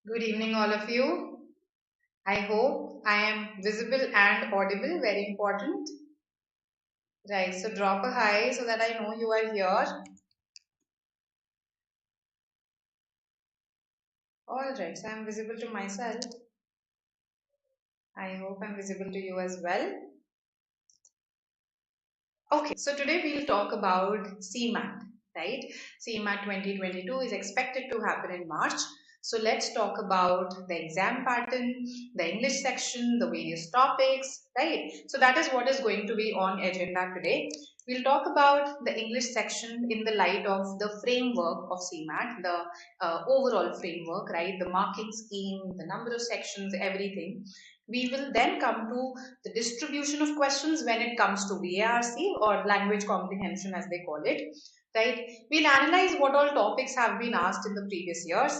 Good evening, all of you. I hope I am visible and audible, very important. Right, so drop a hi so that I know you are here. Alright, so I'm visible to myself. I hope I'm visible to you as well. Okay, so today we'll talk about CMAT, right? CMAT 2022 is expected to happen in March. So let's talk about the exam pattern, the English section, the various topics, right? So that is what is going to be on agenda today. We'll talk about the English section in the light of the framework of CMAT, the overall framework, right? The marking scheme, the number of sections, everything. We will then come to the distribution of questions when it comes to VARC or language comprehension as they call it, right? We'll analyze what all topics have been asked in the previous years.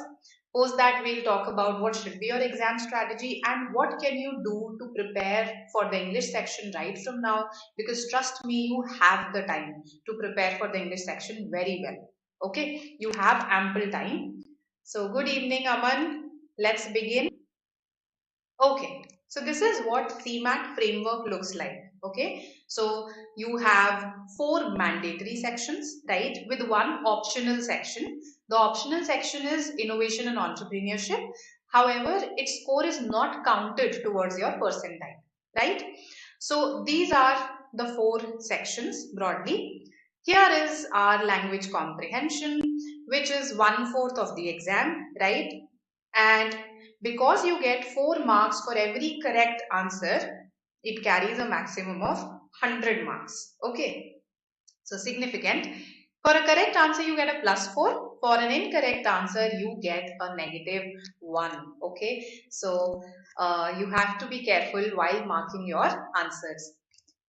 Post that, we'll talk about what should be your exam strategy and what can you do to prepare for the English section right from now, because trust me, you have the time to prepare for the English section very well. Okay, you have ample time. So good evening, Aman. Let's begin. Okay, so this is what CMAT framework looks like. Okay, so you have 4 mandatory sections, right, with 1 optional section. The optional section is innovation and entrepreneurship. However, its score is not counted towards your percentile, right? So these are the 4 sections broadly. Here is our language comprehension, which is 1/4 of the exam, right? And because you get 4 marks for every correct answer, it carries a maximum of 100 marks. Okay, so significant. For a correct answer, you get a +4. For an incorrect answer, you get a -1. Okay, so you have to be careful while marking your answers.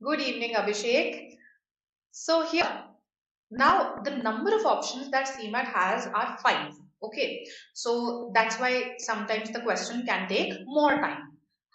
Good evening, Abhishek. So here, now the number of options that CMAT has are 5. Okay, so that's why sometimes the question can take more time.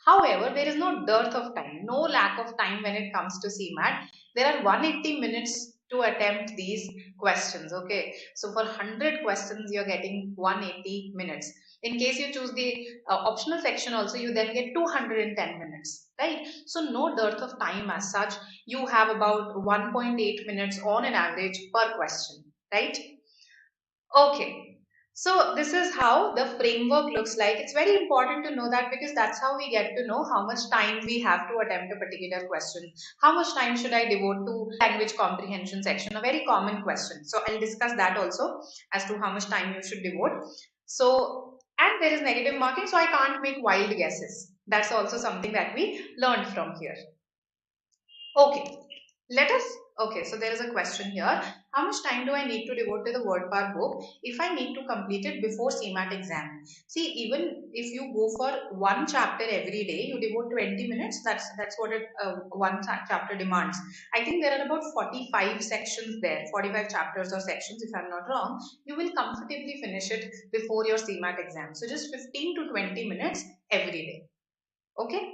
However, there is no dearth of time, no lack of time when it comes to CMAT. There are 180 minutes to attempt these questions. Okay, so for 100 questions, you're getting 180 minutes. In case you choose the optional section also, you then get 210 minutes, right? So no dearth of time as such. You have about 1.8 minutes on an average per question, right? Okay. So this is how the framework looks like. It's very important to know that because that's how we get to know how much time we have to attempt a particular question. How much time should I devote to language comprehension section? A very common question. So I'll discuss that also as to how much time you should devote. So, and there is negative marking, so I can't make wild guesses. That's also something that we learned from here. Okay, let us, okay, so there is a question here. How much time do I need to devote to the word power book if I need to complete it before CMAT exam? See, even if you go for 1 chapter every day, you devote 20 minutes. That's what it, chapter demands. I think there are about 45 sections there, 45 chapters or sections if I'm not wrong. You will comfortably finish it before your CMAT exam. So just 15 to 20 minutes every day. Okay.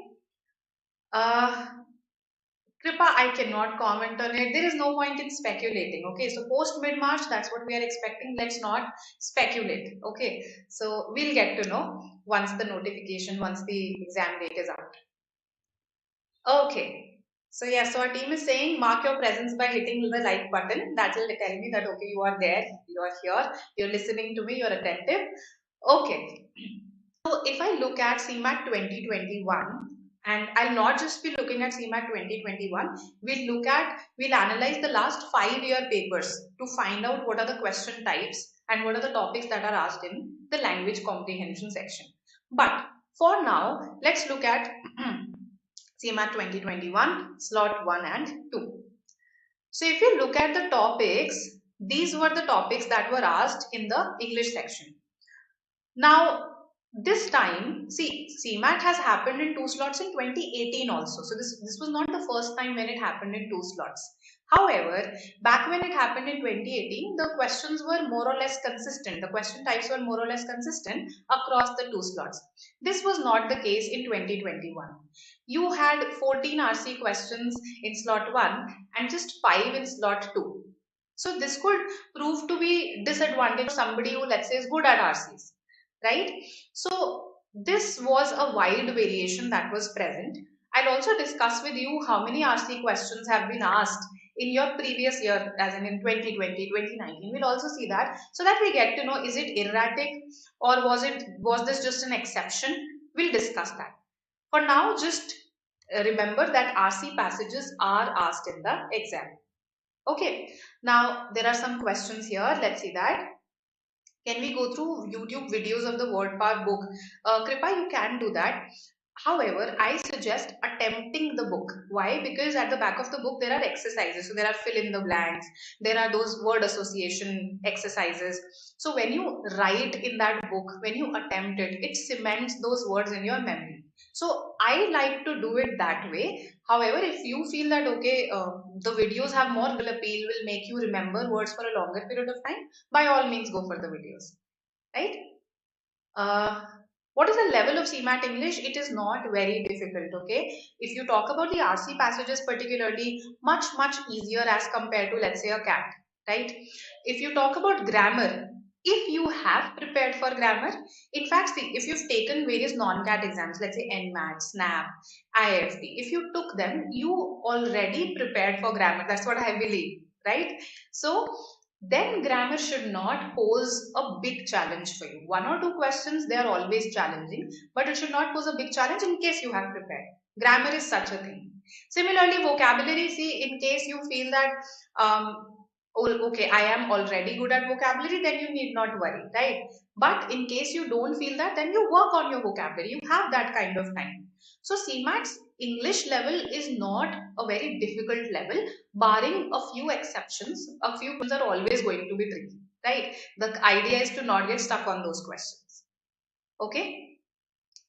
Uh, Kripa, I cannot comment on it. There is no point in speculating. Okay, so post mid-March, that's what we are expecting. Let's not speculate. Okay, so we'll get to know once the notification, once the exam date is out. Okay, so yeah, so our team is saying mark your presence by hitting the like button. That will tell me that okay, you are there, you are here, you're listening to me, you're attentive. Okay, so if I look at CMAT 2021, and I'll not just be looking at CMAT 2021, we'll analyze the last 5-year papers to find out what are the question types and what are the topics that are asked in the language comprehension section. But for now, let's look at CMAT 2021, slot 1 and 2. So if you look at the topics, these were the topics that were asked in the English section. Now, this time, see, CMAT has happened in 2 slots in 2018 also. So this was not the first time when it happened in 2 slots. However, back when it happened in 2018, the questions were more or less consistent. The question types were more or less consistent across the 2 slots. This was not the case in 2021. You had 14 RC questions in slot 1 and just 5 in slot 2. So this could prove to be disadvantage for somebody who, let's say, is good at RCs. right? So this was a wide variation that was present. I'll also discuss with you how many RC questions have been asked in your previous year, as in 2020, 2019. We'll also see that, so that we get to know, is it erratic or was this just an exception? We'll discuss that. For now, just remember that RC passages are asked in the exam. Okay, now there are some questions here. Let's see that. Can we go through YouTube videos of the word power book? Kripa, you can do that. However, I suggest attempting the book. Why? Because at the back of the book there are exercises. So there are fill in the blanks. There are those word association exercises. So when you write in that book, when you attempt it, it cements those words in your memory. So I like to do it that way. However, if you feel that okay, the videos have more appeal, will make you remember words for a longer period of time, by all means go for the videos, right? Uh, what is the level of CMAT English? It is not very difficult, okay? If you talk about the RC passages particularly, much easier as compared to, let's say, a CAT, right? If you talk about grammar, if you have prepared for grammar, in fact, see, if you've taken various non-CAT exams, let's say NMAT, SNAP, IFT, if you took them, you already prepared for grammar. That's what I believe, right? So then grammar should not pose a big challenge for you. One or two questions, they are always challenging, but it should not pose a big challenge in case you have prepared. Grammar is such a thing. Similarly, vocabulary, see, in case you feel that, okay, I am already good at vocabulary, then you need not worry, right? But in case you don't feel that, then you work on your vocabulary. You have that kind of time. So CMAT's English level is not a very difficult level, barring a few exceptions. A few questions are always going to be tricky, right? The idea is to not get stuck on those questions. Okay.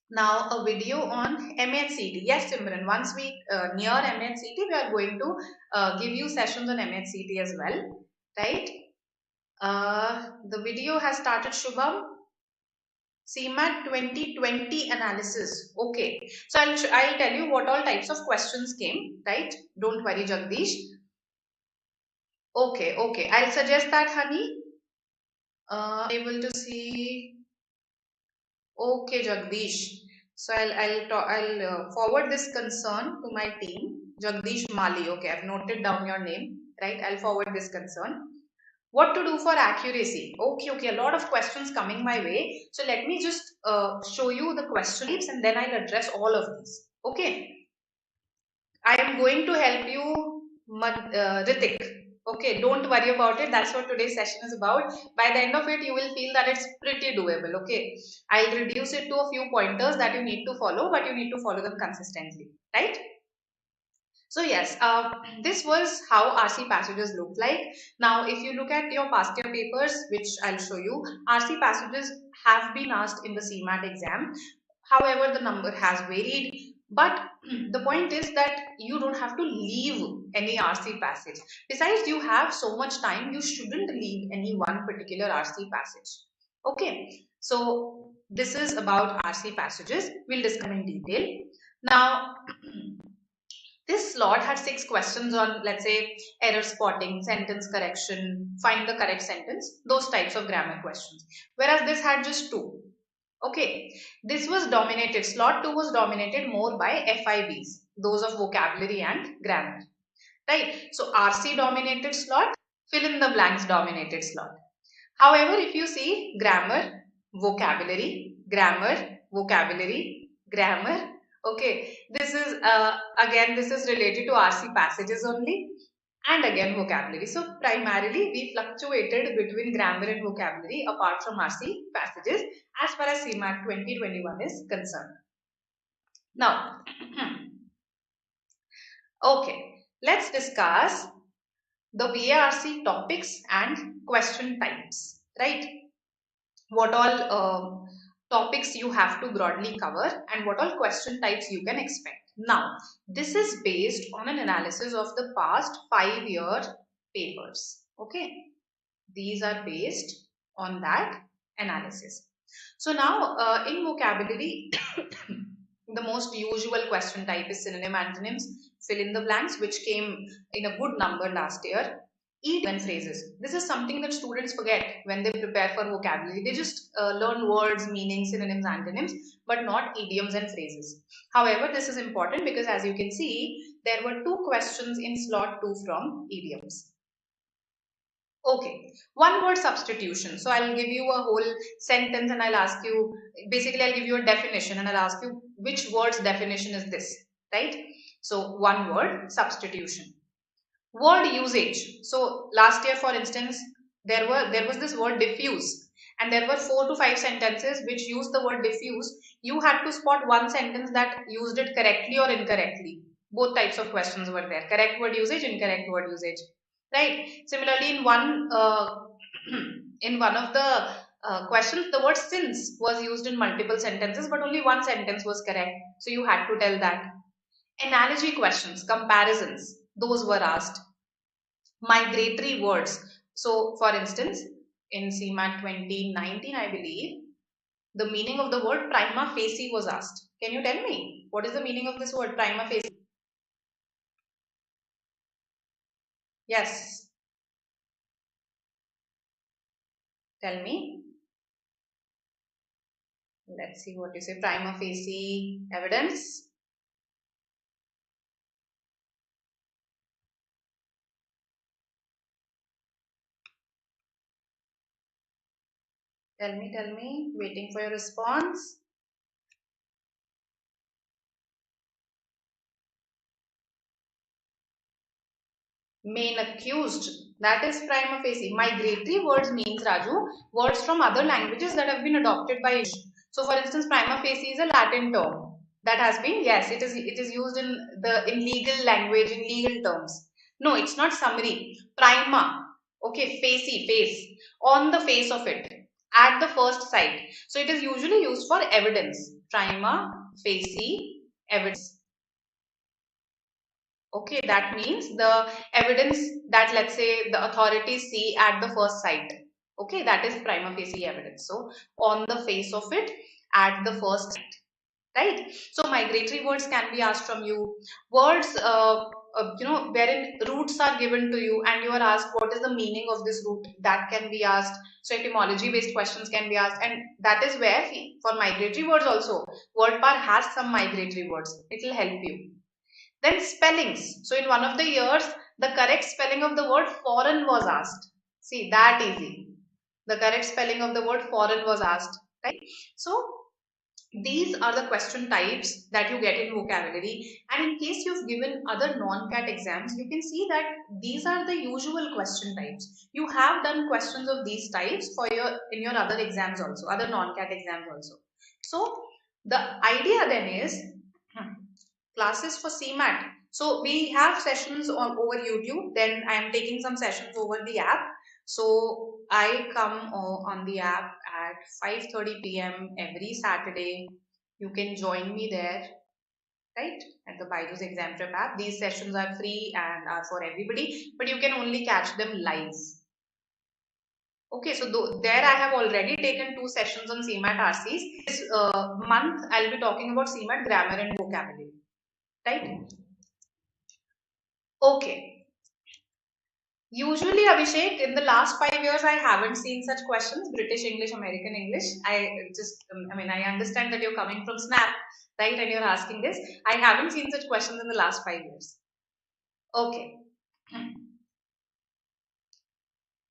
Now a video on MHCT. Yes, Simran, once we near MHCT, we are going to give you sessions on MHCT as well, right? The video has started, Shubham. CMAT 2020 analysis. Okay, so I'll tell you what all types of questions came, right? Don't worry, Jagdish. Okay. I'll suggest that, honey. Able to see. Okay, Jagdish. So I'll forward this concern to my team. Jagdish Mali. Okay, I've noted down your name. Right. I'll forward this concern. What to do for accuracy? Okay. A lot of questions coming my way. So let me just show you the question types and then I'll address all of these. Okay. I am going to help you, Ritik. Okay, don't worry about it. That's what today's session is about. By the end of it, you will feel that it's pretty doable. Okay, I'll reduce it to a few pointers that you need to follow, but you need to follow them consistently, right? So yes, this was how RC passages look like. Now, if you look at your past year papers, which I'll show you, RC passages have been asked in the CMAT exam. However, the number has varied. But the point is that you don't have to leave any RC passage. Besides, you have so much time, you shouldn't leave any one particular RC passage. Okay, so this is about RC passages. We'll discuss in detail. Now, this slot had 6 questions on, let's say, error spotting, sentence correction, find the correct sentence, those types of grammar questions. Whereas this had just 2. Okay, this was dominated, slot 2 was dominated more by FIBs, those of vocabulary and grammar, right? So RC dominated slot, fill in the blanks dominated slot. However, if you see grammar, vocabulary, grammar, vocabulary, grammar, okay, this is again, this is related to RC passages only, and again vocabulary. So primarily we fluctuated between grammar and vocabulary apart from RC passages as far as CMAT 2021 is concerned. Now, okay, let's discuss the VARC topics and question types, right? What all topics you have to broadly cover and what all question types you can expect. Now, this is based on an analysis of the past 5-year papers. Okay, these are based on that analysis. So now in vocabulary, the most usual question type is synonym antonyms, fill in the blanks, which came in a good number last year. Idioms and phrases. This is something that students forget when they prepare for vocabulary. They just learn words, meanings, synonyms, antonyms, but not idioms and phrases. However, this is important because as you can see, there were 2 questions in slot 2 from idioms. Okay, one word substitution. So I'll give you a whole sentence and I'll ask you, basically I'll give you a definition and I'll ask you which word's definition is this, right? So one word substitution. Word usage. So last year, for instance, there was this word diffuse, and there were 4 to 5 sentences which used the word diffuse. You had to spot one sentence that used it correctly or incorrectly. Both types of questions were there: correct word usage, incorrect word usage. Right. Similarly, in one in one of the questions, the word since was used in multiple sentences, but only one sentence was correct. So you had to tell that. Analogy questions, comparisons, those were asked. Migratory words. So, for instance, in CMAT 2019, I believe, the meaning of the word prima facie was asked. Can you tell me what is the meaning of this word prima facie? Yes. Tell me. Let's see what you say. Prima facie evidence. Tell me. Waiting for your response. Main accused, that is prima facie. Migratory words means, Raju, words from other languages that have been adopted by English. So for instance, prima facie is a Latin term that has been, yes, it is used in legal language, in legal terms. No, it's not summary. Prima, okay, facie, face, on the face of it, at the first sight. So it is usually used for evidence. Prima facie evidence. Okay, that means the evidence that, let's say, the authorities see at the first sight. Okay, that is prima facie evidence. So on the face of it at the first sight, right? So migratory words can be asked from you. Words, wherein roots are given to you and you are asked what is the meaning of this root, that can be asked. So etymology based questions can be asked, and that is where for migratory words also, WordPar has some migratory words. It will help you. Then spellings. So in one of the years, the correct spelling of the word foreign was asked. See, that easy. The correct spelling of the word foreign was asked, right? So these are the question types that you get in vocabulary. And in case you've given other non-CAT exams, you can see that these are the usual question types. You have done questions of these types for in your other exams also, other non-CAT exams also. So the idea then is classes for CMAT. So we have sessions over YouTube. Then I am taking some sessions over the app. So I come on the app at 5:30 p.m. every Saturday. You can join me there, right? At the BYJU'S Exam Prep app. These sessions are free and are for everybody, but you can only catch them live. Okay, so there I have already taken 2 sessions on CMAT RCs. This month I'll be talking about CMAT grammar and vocabulary. Right? Okay. Usually, Abhishek, in the last 5 years, I haven't seen such questions. British English, American English. I understand that you're coming from Snap, right? And you're asking this. I haven't seen such questions in the last 5 years. Okay.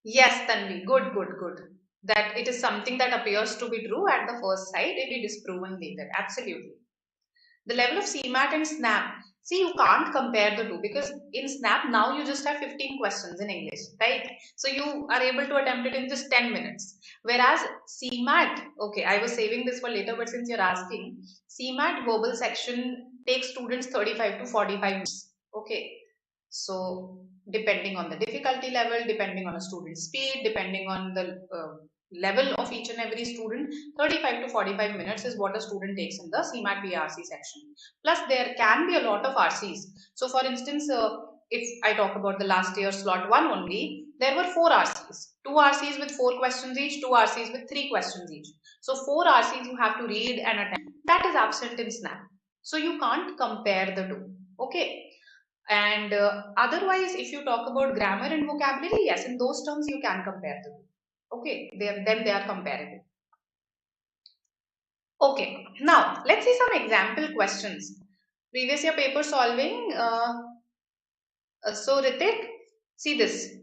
Yes, Tanvi. Good. That it is something that appears to be true at the first sight. It is proven later. Absolutely. The level of CMAT and SNAP. See, you can't compare the two because in SNAP now you just have 15 questions in English, right? So you are able to attempt it in just 10 minutes. Whereas CMAT, okay, I was saving this for later, but since you're asking, CMAT verbal section takes students 35 to 45 minutes. Okay. So depending on the difficulty level, depending on a student's speed, depending on the level of each and every student, 35 to 45 minutes is what a student takes in the CMAT VRC section. Plus there can be a lot of RCs. So for instance, if I talk about the last year slot 1 only, there were 4 RCs. 2 RCs with 4 questions each, 2 RCs with 3 questions each. So 4 RCs you have to read and attempt. That is absent in SNAP. So you can't compare the two. Okay. And otherwise, if you talk about grammar and vocabulary, yes, in those terms you can compare the two. Okay, then they are comparable. Okay, now let's see some example questions. Previous year paper solving. So Ritik, see this.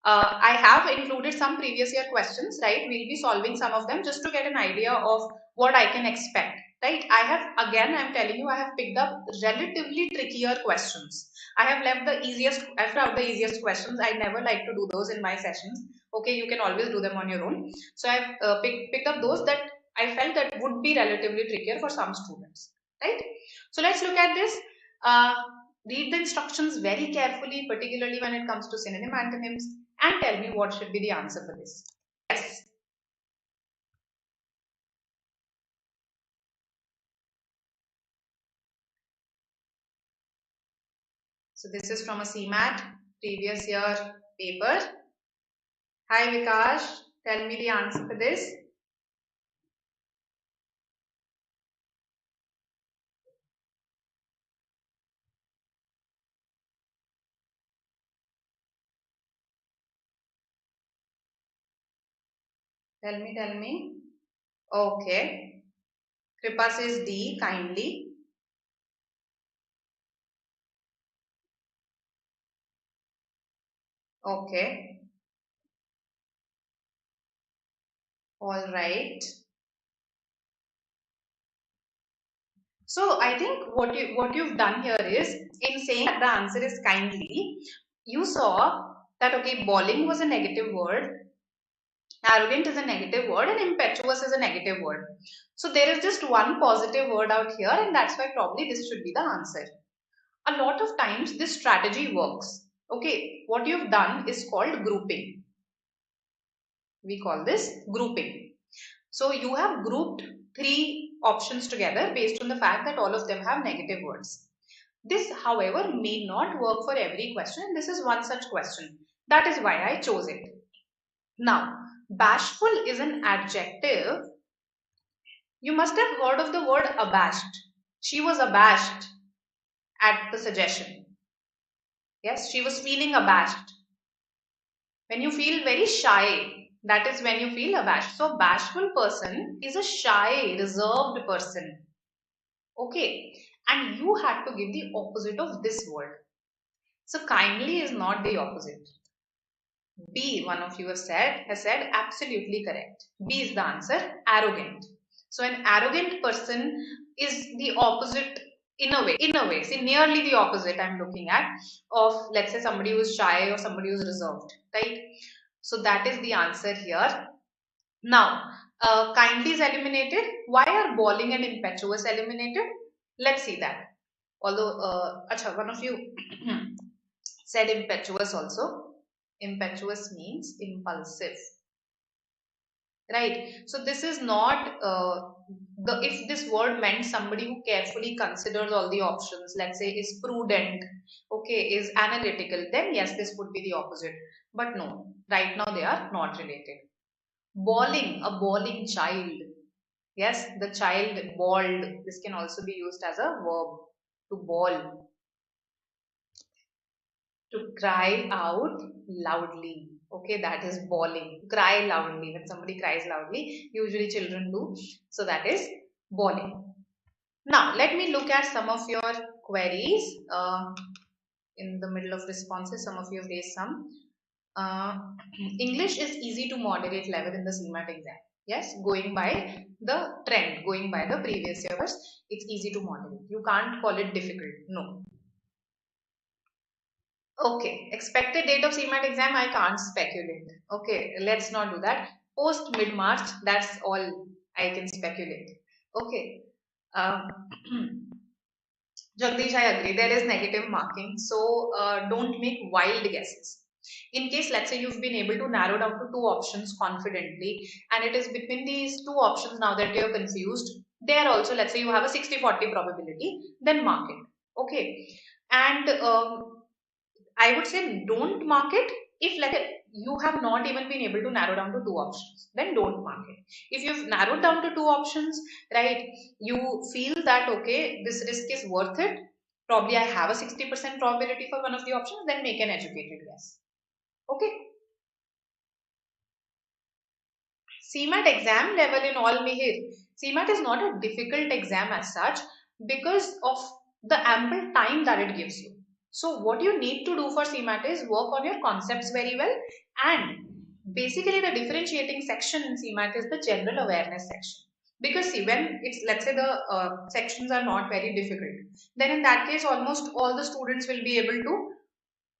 I have included some previous year questions, right? We'll be solving some of them just to get an idea of what I can expect, right? I'm telling you, I have picked up relatively trickier questions. I have left out the easiest questions. I never like to do those in my sessions. Okay, you can always do them on your own. So I've picked up those that I felt that would be relatively trickier for some students, right? So let's look at this. Uh, Read the instructions very carefully, particularly when it comes to synonym antonyms, and tell me what should be the answer for this. Yes. So this is from a CMAT previous year paper. Hi Vikash, tell me the answer for this. Tell me. Okay. Kripa says D, kindly. Okay. All right. So I think what you've done here is, in saying that the answer is kindly, you saw that okay, bawling was a negative word, arrogant is a negative word, and impetuous is a negative word. So there is just one positive word out here, and that's why probably this should be the answer. A lot of times this strategy works. Okay, what you've done is called grouping. We call this grouping. So you have grouped three options together based on the fact that all of them have negative words. This, however, may not work for every question. This is one such question. That is why I chose it. Now, bashful is an adjective. You must have heard of the word abashed. She was abashed at the suggestion. Yes, she was feeling abashed. When you feel very shy, that is when you feel abashed. So, bashful person is a shy, reserved person. Okay, and you had to give the opposite of this word. So, kindly is not the opposite. B, one of you has said absolutely correct. B is the answer, arrogant. So an arrogant person is the opposite in a way, see nearly the opposite I'm looking at of, let's say, somebody who's shy or somebody who's reserved, right? So that is the answer here. Now, kindly is eliminated. Why are bawling and impetuous eliminated? Let's see that. Although, one of you said impetuous also. Impetuous means impulsive, right? So this is not if this word meant somebody who carefully considers all the options, let's say is prudent, okay, is analytical, then yes, this would be the opposite. But no, right now they are not related. Bawling, a bawling child. Yes, the child bawled. This can also be used as a verb, to bawl. To cry out loudly. Okay, that is bawling. Cry loudly. When somebody cries loudly, usually children do. So that is bawling. Now, let me look at some of your queries. In the middle of responses, some of you have raised some. English is easy to moderate level in the CMAT exam. Yes, going by the trend, going by the previous years, it's easy to moderate. You can't call it difficult. No. Okay, expected date of CMAT exam, I can't speculate. Okay, let's not do that. Post mid-March, that's all I can speculate. Okay. Um, Jagdish, I agree. There is negative marking. So don't make wild guesses. In case, let's say you've been able to narrow down to two options confidently, and it is between these two options now that you're confused, there also, let's say you have a 60-40 probability, then mark it. Okay. And I would say don't mark it if, like, you have not even been able to narrow down to two options. Then don't mark it. If you've narrowed down to two options, right, you feel that okay, this risk is worth it, probably I have a 60% probability for one of the options, then make an educated guess. Okay. CMAT exam level in all Mihir. CMAT is not a difficult exam as such because of the ample time that it gives you. So what you need to do for CMAT is work on your concepts very well, and basically the differentiating section in CMAT is the general awareness section. Because see, when it's, let's say the sections are not very difficult, then in that case almost all the students will be able to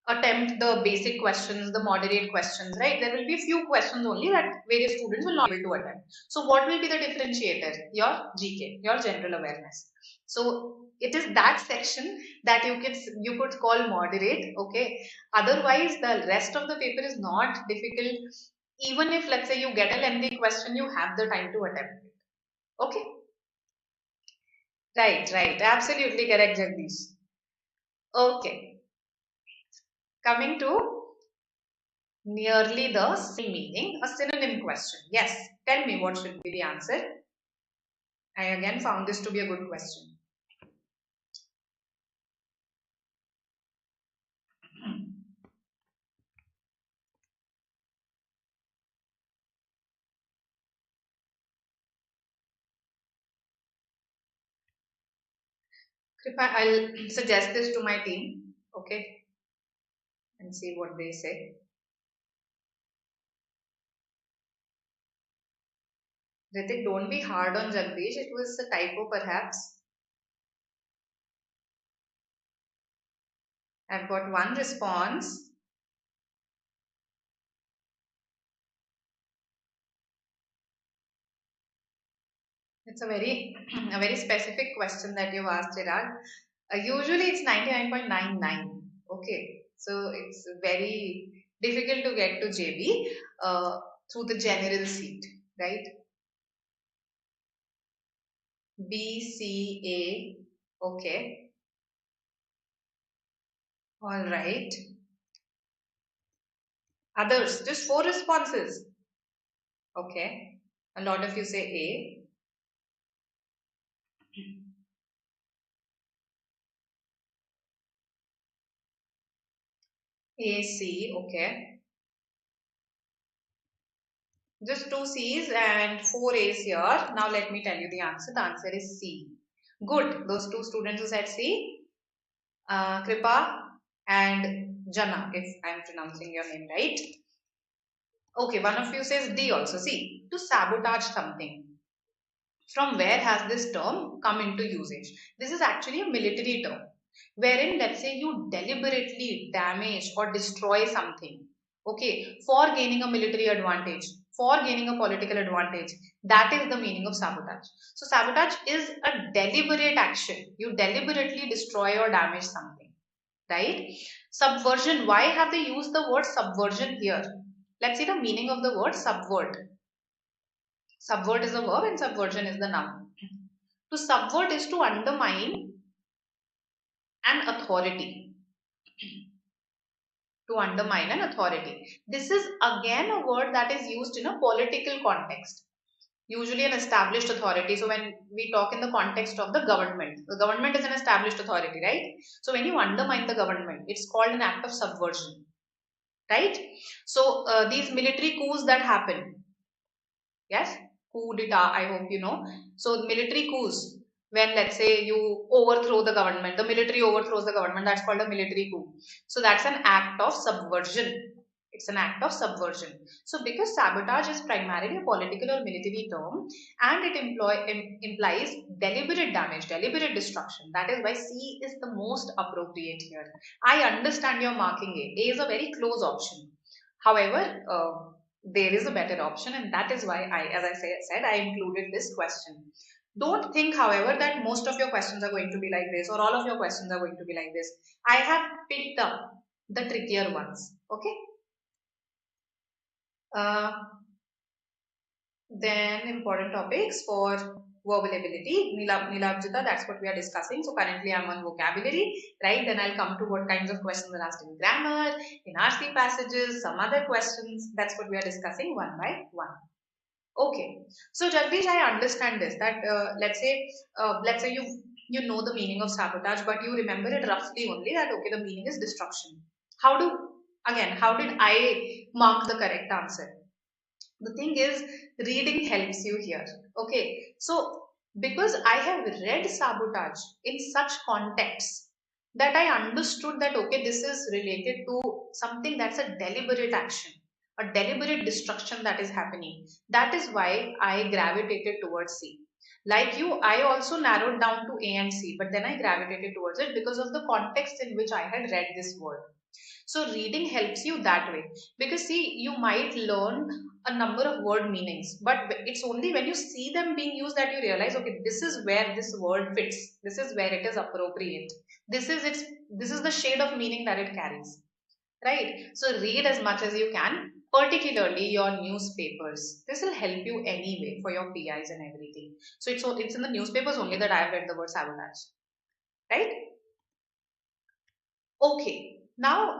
attempt the basic questions, the moderate questions, right? There will be few questions only that various students will not be able to attempt. So what will be the differentiator? Your GK, your general awareness. So it is that section that you could call moderate, okay? Otherwise, the rest of the paper is not difficult. Even if, let's say, you get a lengthy question, you have the time to attempt it. Okay? Right. Absolutely correct, Jagdish. Okay. Coming to nearly the same meaning, a synonym question. Yes, tell me what should be the answer. I again found this to be a good question. Kripa, I'll suggest this to my team, okay, and see what they say. Ritik, don't be hard on Jagdish. It was a typo perhaps. I've got one response. It's a very a very specific question that you've asked, Chirag. Usually it's 99.99. Okay, so it's very difficult to get to JB through the general seat, right? B, C, A. Okay, all right. Others, just four responses. Okay, a lot of you say A. A, C, okay. Just two C's and four A's here. Now let me tell you the answer. The answer is C. Good. Those two students who said C, Kripa and Jana, if I'm pronouncing your name right. Okay, one of you says D also. See, to sabotage something. From where has this term come into usage? This is actually a military term, wherein let's say you deliberately damage or destroy something, okay, for gaining a military advantage, for gaining a political advantage. That is the meaning of sabotage. So sabotage is a deliberate action. You deliberately destroy or damage something, right? Subversion, why have they used the word subversion here? Let's see the meaning of the word subvert. Subvert is a verb and subversion is the noun. To subvert is to undermine an authority. To undermine an authority. This is again a word that is used in a political context. Usually an established authority. So when we talk in the context of the government is an established authority, right? So when you undermine the government, it's called an act of subversion, right? So these military coups that happen, yes, coup d'etat, I hope you know. So military coups, when let's say you overthrow the government, the military overthrows the government, that's called a military coup. So that's an act of subversion. It's an act of subversion. So because sabotage is primarily a political or military term and it implies deliberate damage, deliberate destruction. That is why C is the most appropriate here. I understand you're marking A. A is a very close option. However, there is a better option, and that is why as I said, I included this question. Don't think, however, that most of your questions are going to be like this or all of your questions are going to be like this. I have picked up the trickier ones. Okay. Uh, then important topics for verbal ability. Nilabjita, that's what we are discussing. So currently I'm on vocabulary, right? Then I'll come to what kinds of questions are asked in grammar, in RC passages, some other questions. That's what we are discussing one by one. Okay. So Jagdish, I understand this, that let's say you you know the meaning of sabotage, but you remember it roughly only that, okay, the meaning is destruction. How did I mark the correct answer? The thing is, reading helps you here. Okay, so because I have read sabotage in such contexts that I understood that, okay, this is related to something that's a deliberate action, a deliberate destruction that is happening. That is why I gravitated towards C. Like you, I also narrowed down to A and C, but then I gravitated towards it because of the context in which I had read this word. So reading helps you that way, because see, you might learn a number of word meanings, but it's only when you see them being used that you realize, okay, this is where this word fits. This is where it is appropriate. This is the shade of meaning that it carries, right? So read as much as you can, particularly your newspapers. This will help you anyway for your PIs and everything. So it's in the newspapers only that I have read the word sabotage, right? Okay. Now,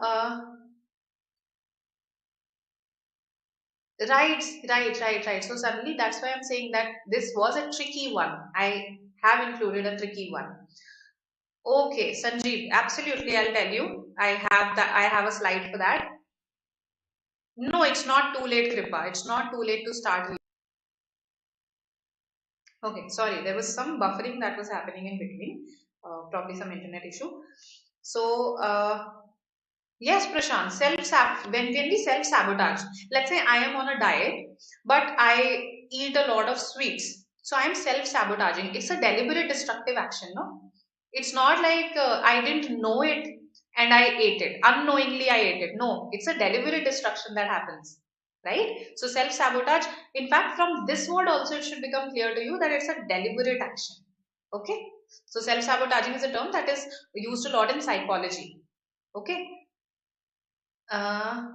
right. So suddenly that's why I'm saying that this was a tricky one. I have included a tricky one. Okay, Sanjeev, absolutely, I'll tell you. I have a slide for that. No, it's not too late, Kripa. It's not too late to start. Okay, sorry, there was some buffering that was happening in between, probably some internet issue. So, yes, Prashant, when we self-sabotage, let's say I am on a diet, but I eat a lot of sweets. So I am self-sabotaging. It's a deliberate destructive action, no? It's not like I didn't know it and I ate it. Unknowingly I ate it. No, it's a deliberate destruction that happens, right? So self-sabotage, in fact, from this word also it should become clear to you that it's a deliberate action. Okay? So self-sabotaging is a term that is used a lot in psychology. Okay? Uh,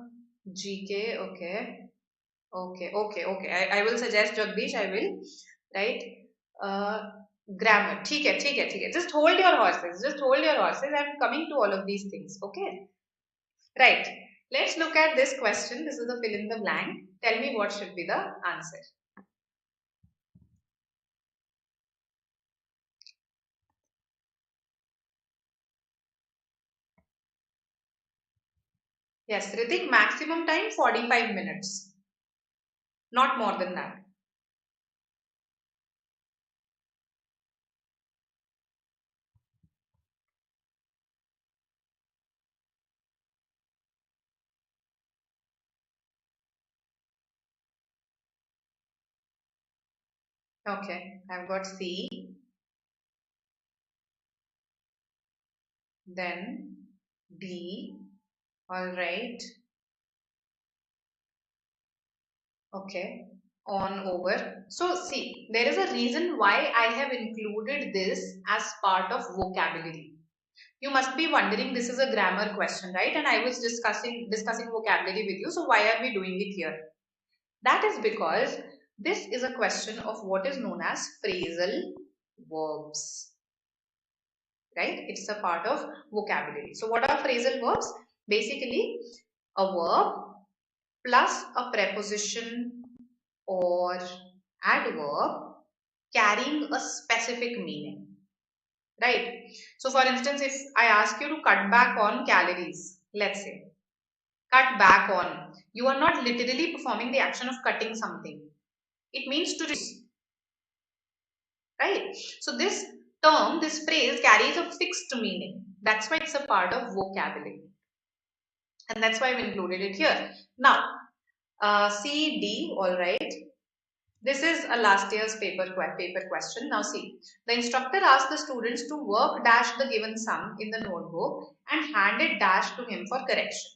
GK, okay. Okay. I will suggest Jagdish, I will. Right? Uh, grammar. ठीक है. Just hold your horses. Just hold your horses. I'm coming to all of these things. Okay? Right. Let's look at this question. This is the fill in the blank. Tell me what should be the answer. Yes, Ritik, maximum time 45 minutes. Not more than that. Okay, I've got C. Then D. Alright. Okay. On over. So see, there is a reason why I have included this as part of vocabulary. You must be wondering, this is a grammar question, right? And I was discussing vocabulary with you. So why are we doing it here? That is because this is a question of what is known as phrasal verbs, right? It's a part of vocabulary. So what are phrasal verbs? Basically, a verb plus a preposition or adverb carrying a specific meaning, right? So for instance, if I ask you to cut back on calories, let's say, cut back on, you are not literally performing the action of cutting something. It means to reduce, right? So this term, this phrase carries a fixed meaning. That's why it's a part of vocabulary. And that's why I've included it here. Now, C, D, all right. This is a last year's paper question. Now see, the instructor asked the students to work dash the given sum in the notebook and hand it dash to him for correction.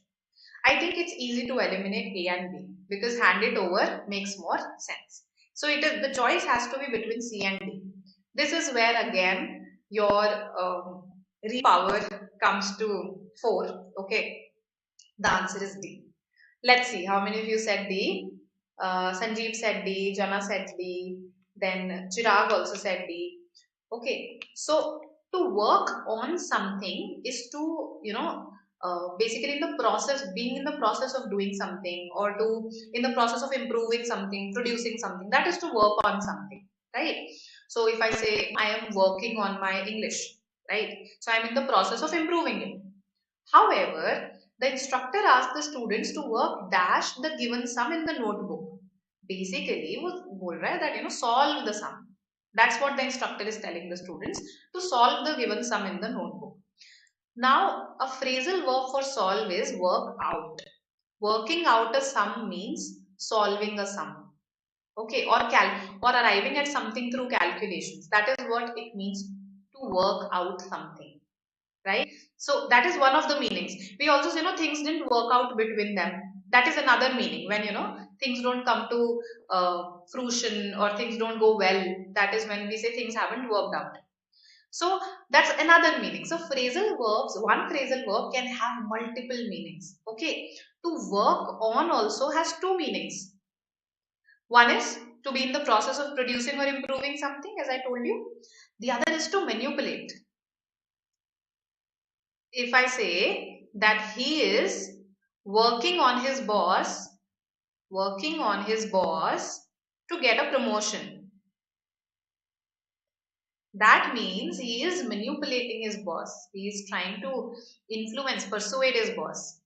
I think it's easy to eliminate A and B because hand it over makes more sense. So the choice has to be between C and D. This is where again your power comes to 4. Okay, the answer is D. Let's see how many of you said D. Sanjeev said D, Jana said D, then Chirag also said D. Okay, so to work on something is to, basically being in the process of doing something, or in the process of improving something, producing something, that is to work on something, right? So if I say I am working on my English, right? So I'm in the process of improving it. However, the instructor asked the students to work dash the given sum in the notebook. Basically, वो बोल रहा है that solve the sum. That's what the instructor is telling the students, to solve the given sum in the notebook. Now, a phrasal verb for solve is work out. Working out a sum means solving a sum. Okay, or arriving at something through calculations. That is what it means to work out something, right? So that is one of the meanings. We also say, things didn't work out between them. That is another meaning. When, things don't come to fruition or things don't go well, that is when we say things haven't worked out. So that's another meaning. So phrasal verbs, one phrasal verb can have multiple meanings. Okay. To work on also has two meanings. One is to be in the process of producing or improving something, as I told you. The other is to manipulate. If I say that he is working on his boss to get a promotion, that means he is manipulating his boss. He is trying to persuade his boss.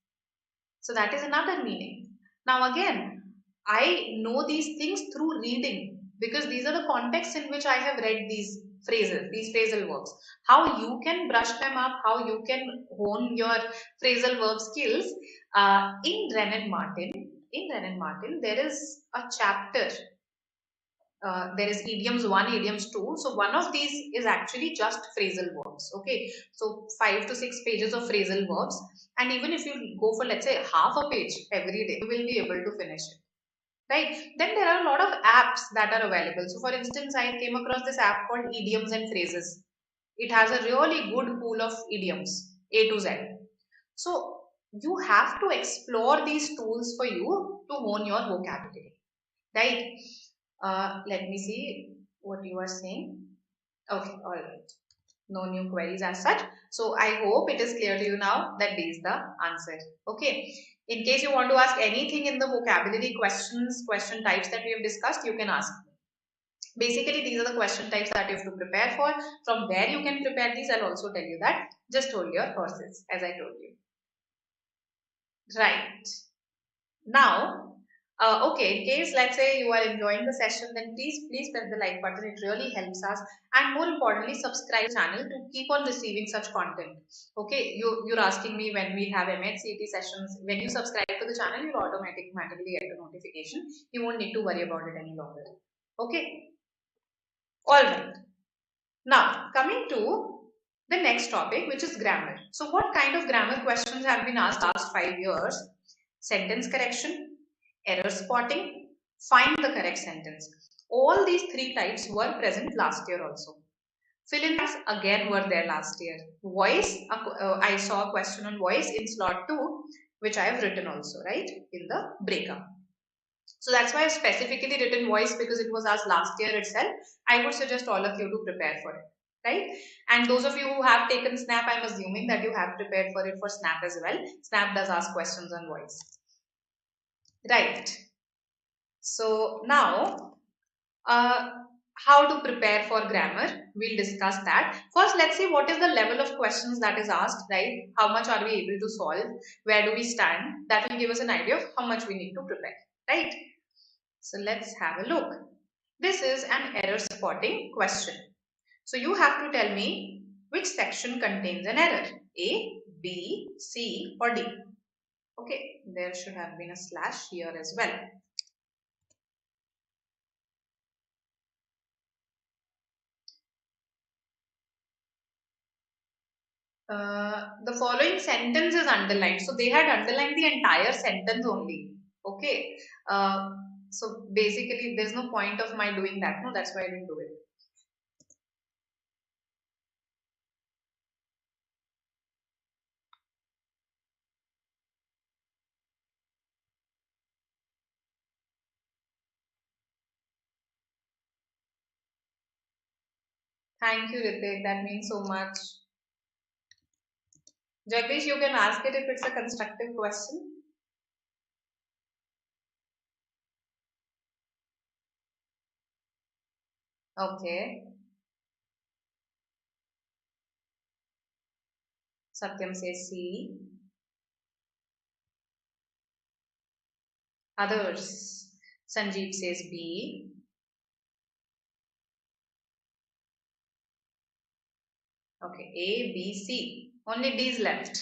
So that is another meaning. Now again, I know these things through reading, because these are the contexts in which I have read these phrases, these phrasal verbs. How you can brush them up, how you can hone your phrasal verb skills. In Renan Martin, there is a chapter. There is idioms 1, idioms 2. So one of these is actually just phrasal verbs. Okay, so 5 to 6 pages of phrasal verbs, and even if you go for, let's say, half a page every day, you will be able to finish it, right? Then there are a lot of apps that are available. So for instance, I came across this app called Idioms and Phrases. It has a really good pool of idioms, A to Z. So you have to explore these tools for you to hone your vocabulary, right? Let me see what you are saying. Okay, all right. No new queries as such. So I hope it is clear to you now that this is the answer. Okay. In case you want to ask anything in the vocabulary questions, question types that we have discussed, you can ask me. Basically, these are the question types that you have to prepare for. From where you can prepare these, I'll also tell you that. Just hold your horses, as I told you. Right. Now, okay, in case, let's say, you are enjoying the session, then please press the like button. It really helps us. And more importantly, subscribe to the channel to keep on receiving such content. Okay, you're asking me when we have MAT CET sessions. When you subscribe to the channel, you'll automatically get a notification. You won't need to worry about it any longer. Okay. All right. Now, coming to the next topic, which is grammar. So what kind of grammar questions have been asked last 5 years? Sentence correction, error spotting, find the correct sentence. All these 3 types were present last year also. Fill in blanks again were there last year. Voice, I saw a question on voice in slot 2, which I have written also, right, in the breakup. So that's why I've specifically written voice, because it was asked last year itself. I would suggest all of you to prepare for it, right? And those of you who have taken SNAP, I'm assuming that you have prepared for it for SNAP as well. SNAP does ask questions on voice. Right. So now, how to prepare for grammar, we'll discuss that. First, let's see what is the level of questions that is asked, right? How much are we able to solve? Where do we stand? That will give us an idea of how much we need to prepare, right? So let's have a look. This is an error spotting question. So you have to tell me which section contains an error, A, B, C or D. Okay, there should have been a slash here as well. The following sentence is underlined. So they had underlined the entire sentence only. Okay. So basically there's no point of my doing that. No, that's why I didn't do it. Thank you, Ritik. That means so much. Jagdish, you can ask it if it's a constructive question. Okay. Satyam says C. Others. Sanjeev says B. Okay, A, B, C. Only D is left.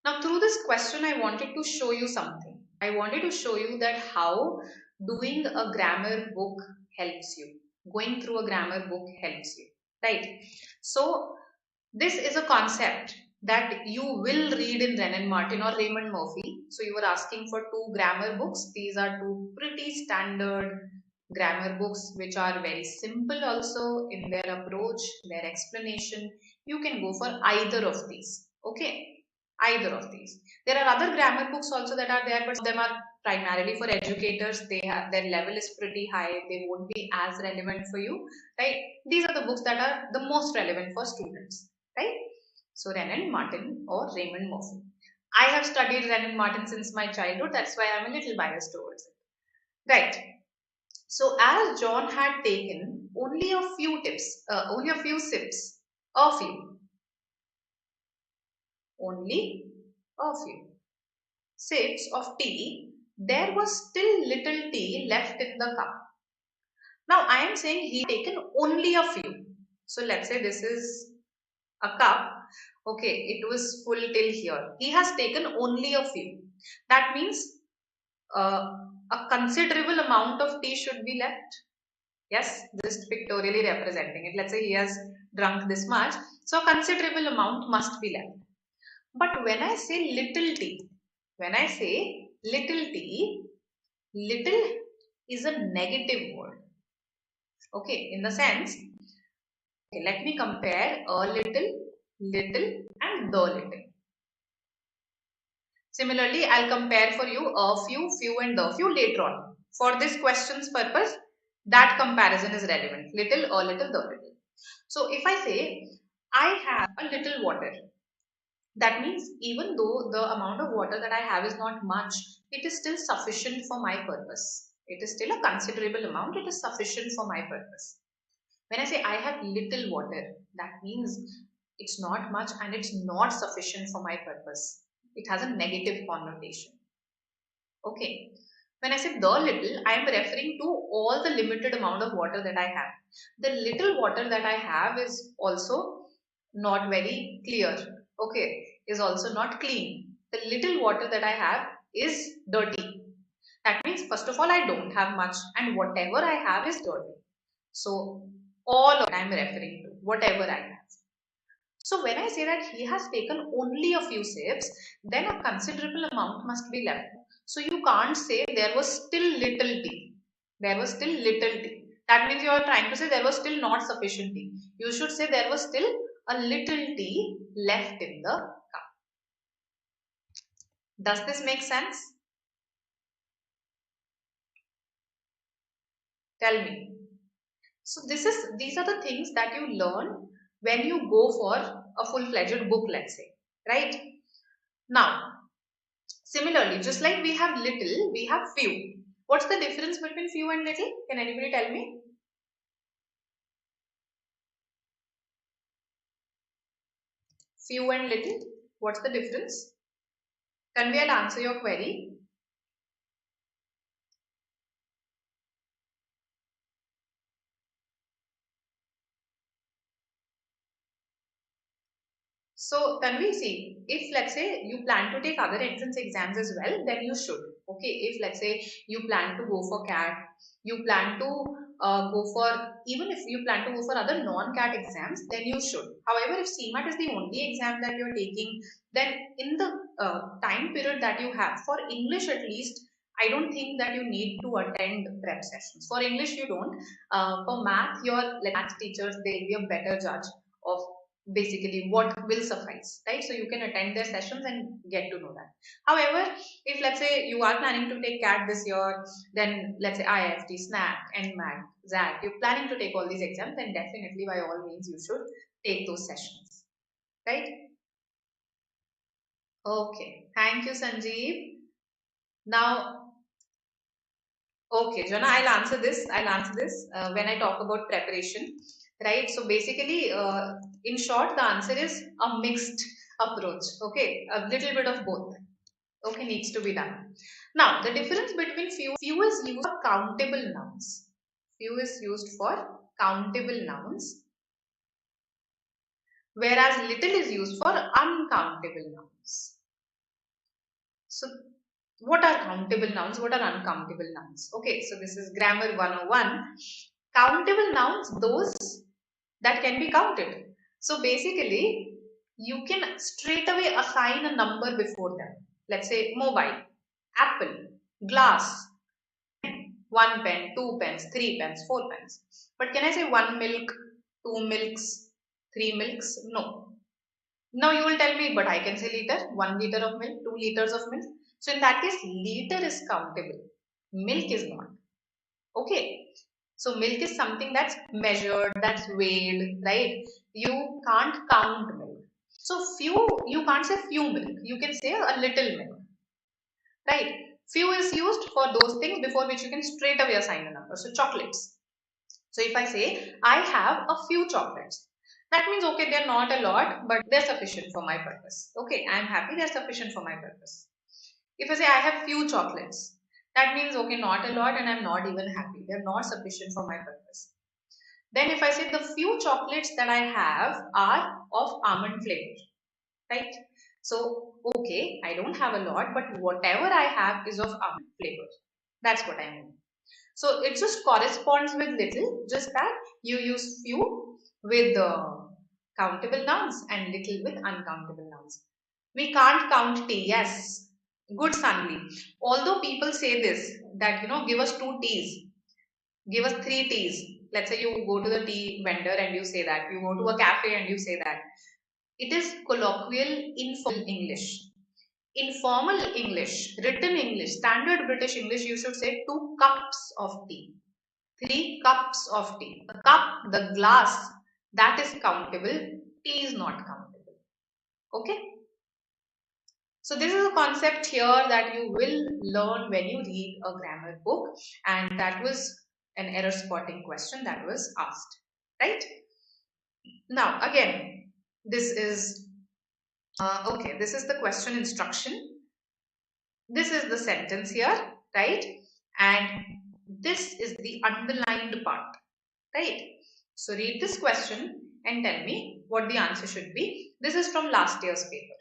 Now through this question, I wanted to show you something. I wanted to show you that how doing a grammar book helps you. Going through a grammar book helps you, right? So this is a concept that you will read in Renan Martin or Raymond Murphy. So you were asking for two grammar books. These are two pretty standard grammar books which are very simple also in their approach, their explanation. You can go for either of these. Okay, either of these. There are other grammar books also that are there, but them are primarily for educators. They have their level is pretty high. They won't be as relevant for you, right? These are the books that are the most relevant for students, right? So Renan Martin or Raymond Murphy. I have studied Renan Martin since my childhood. That's why I'm a little biased towards it, right? So as John had taken only a few tips, only a few sips, only a few sips of tea, there was still little tea left in the cup. Now I am saying he taken only a few. So let's say this is a cup. Okay, it was full till here. He has taken only a few. That means a considerable amount of tea should be left. Yes, just pictorially representing it. Let's say he has drunk this much. So a considerable amount must be left. But when I say little tea, little is a negative word. Okay, in the sense, okay, let me compare a little and the little. Similarly, I'll compare for you a few and the few later on. For this question's purpose, that comparison is relevant. Little, a little, the little. So if I say, I have a little water, that means even though the amount of water that I have is not much, it is still sufficient for my purpose. It is still a considerable amount. It is sufficient for my purpose. When I say I have little water, that means it's not much and it's not sufficient for my purpose. It has a negative connotation. Okay. When I say the little, I am referring to all the limited amount of water that I have. The little water that I have is also not very clear. Okay. Is also not clean. The little water that I have is dirty. That means first of all, I don't have much and whatever I have is dirty. So all of I am referring to, whatever I have. So when I say that he has taken only a few sips, then a considerable amount must be left. So you can't say there was still little tea. There was still little tea. That means you are trying to say there was still not sufficient tea. You should say there was still a little tea left in the cup. Does this make sense? Tell me. So these are the things that you learn when you go for a full-fledged book, let's say, right? Now, similarly, just like we have little, we have few. What's the difference between few and little? Can anybody tell me? Few and little, what's the difference? Tanvi, I'll answer your query. So, Tanvi, see, if let's say you plan to take other entrance exams as well, then you should. Okay, if let's say you plan to go for CAT, you plan to go for, even if you plan to go for other non-CAT exams, then you should. However, if CMAT is the only exam that you're taking, then in the time period that you have, for English at least, I don't think that you need to attend prep sessions. For English, you don't. For math, your math teachers, they'll be a better judge of basically what will suffice, right? So you can attend their sessions and get to know that. However, if let's say you are planning to take CAT this year, then let's say IFT, SNAP, NMAT, ZAT, you're planning to take all these exams, then definitely by all means you should take those sessions, right? Okay, thank you, Sanjeev. Now Okay, Jana, I'll answer this when I talk about preparation, right? So basically, in short, the answer is a mixed approach. Okay, a little bit of both. Okay, needs to be done. Now, the difference between few is used for countable nouns. Few is used for countable nouns, whereas little is used for uncountable nouns. So, what are countable nouns? What are uncountable nouns? Okay, so this is grammar 101. Countable nouns, those that can be counted. So basically, you can straight away assign a number before them. Let's say mobile, apple, glass, one pen, two pens, three pens, four pens. But can I say one milk, two milks, three milks? No. Now you will tell me, but I can say liter, 1 liter of milk, 2 liters of milk. So in that case, liter is countable. Milk is not. Okay. So milk is something that's measured, that's weighed, right? You can't count milk. So few, you can't say few milk. You can say a little milk, right? Few is used for those things before which you can straight away assign a number. So chocolates. So if I say, I have a few chocolates, that means, okay, they're not a lot, but they're sufficient for my purpose. Okay, I'm happy, they're sufficient for my purpose. If I say, I have few chocolates, that means, okay, not a lot and I'm not even happy. They're not sufficient for my purpose. Then if I say the few chocolates that I have are of almond flavor, right? So, okay, I don't have a lot, but whatever I have is of almond flavor. That's what I mean. So it just corresponds with little, just that you use few with countable nouns and little with uncountable nouns. We can't count tea, yes. Good, Sanvi. Although people say this, that give us 2 teas, give us 3 teas. Let's say you go to the tea vendor and you say that. You go to a cafe and you say that. It is colloquial, informal English. Informal English, written English, standard British English, you should say 2 cups of tea. 3 cups of tea. The cup, the glass, that is countable. Tea is not countable. Okay. So this is a concept here that you will learn when you read a grammar book, and that was an error spotting question that was asked, right? Now again, this is okay. This is the question instruction. This is the sentence here, right? And this is the underlined part, right? So read this question and tell me what the answer should be. This is from last year's paper.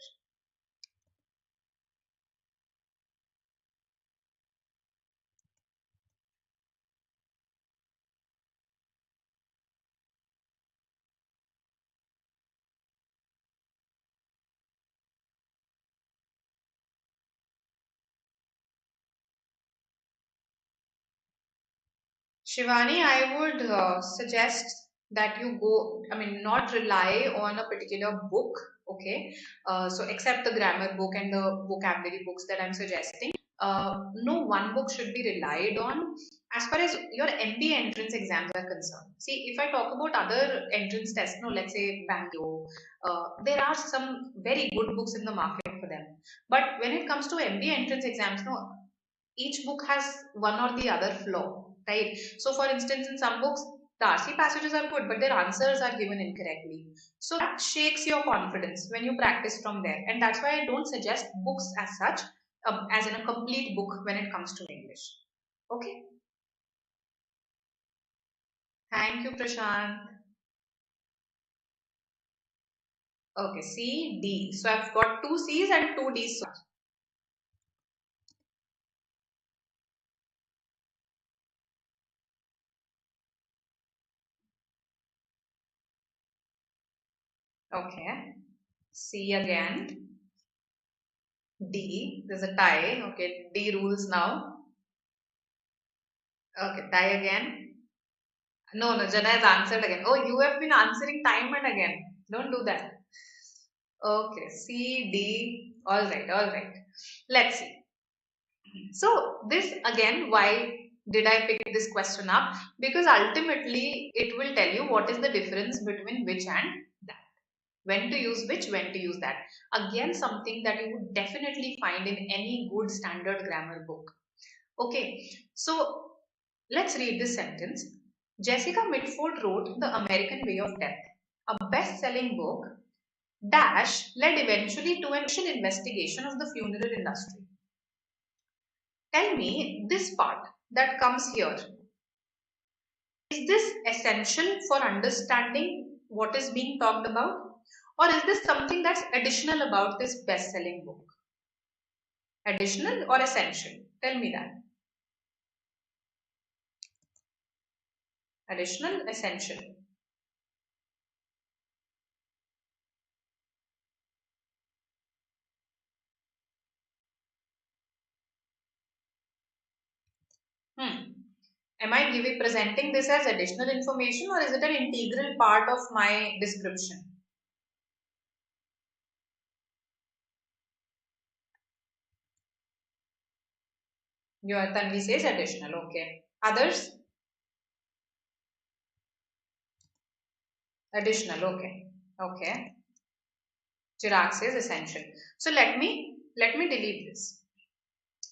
Shivani, I would suggest that you go, not rely on a particular book, okay? So, except the grammar book and the vocabulary books that I'm suggesting, no one book should be relied on as far as your MBA entrance exams are concerned. See, if I talk about other entrance tests, no, let's say Bangalore, there are some very good books in the market for them. But when it comes to MBA entrance exams, no, each book has one or the other flaw, right? So, for instance, in some books, the RC passages are good, but their answers are given incorrectly. So, that shakes your confidence when you practice from there. And that's why I don't suggest books as such, as in a complete book when it comes to English. Okay. Thank you, Prashant. Okay, C, D. So, I've got 2 C's and 2 D's. Okay. C again. D. There's a tie. Okay, D rules now. Okay, tie again. No, no, Jana has answered again. Oh, you have been answering time and again. Don't do that. Okay, C, D. All right, all right. Let's see. So, this again, why did I pick this question up? Because ultimately, it will tell you what is the difference between which and that. When to use which, when to use that. Again, something that you would definitely find in any good standard grammar book. Okay, so Let's read this sentence. Jessica Mitford wrote The American Way of Death, a best-selling book, dash led eventually to an official investigation of the funeral industry. Tell me this part that comes here. Is this essential for understanding what is being talked about? Or is this something that's additional about this best-selling book? Additional or essential? Tell me that. Additional, essential. Am I presenting this as additional information, or is it an integral part of my description? Your Tanvi says additional. Okay. Others? Additional. Okay. Okay. Chirag says essential. So let me delete this.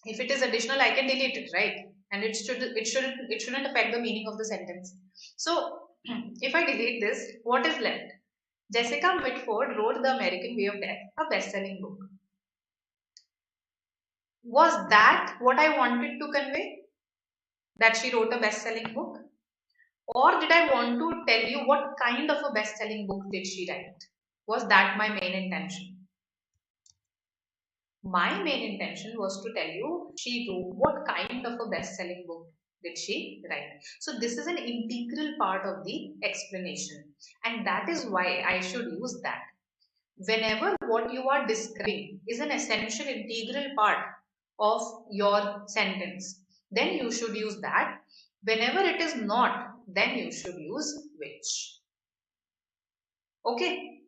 If it is additional, I can delete it, right? And it shouldn't affect the meaning of the sentence. So if I delete this, what is left? Jessica Mitford wrote The American Way of Death, a best-selling book. Was that what I wanted to convey? That she wrote a best-selling book? Or did I want to tell you what kind of a best-selling book did she write? Was that my main intention? My main intention was to tell you she wrote what kind of a best-selling book did she write. So this is an integral part of the explanation, and that is why I should use that. Whenever what you are describing is an essential integral part of your sentence, then you should use that. Whenever it is not, then you should use which. Okay.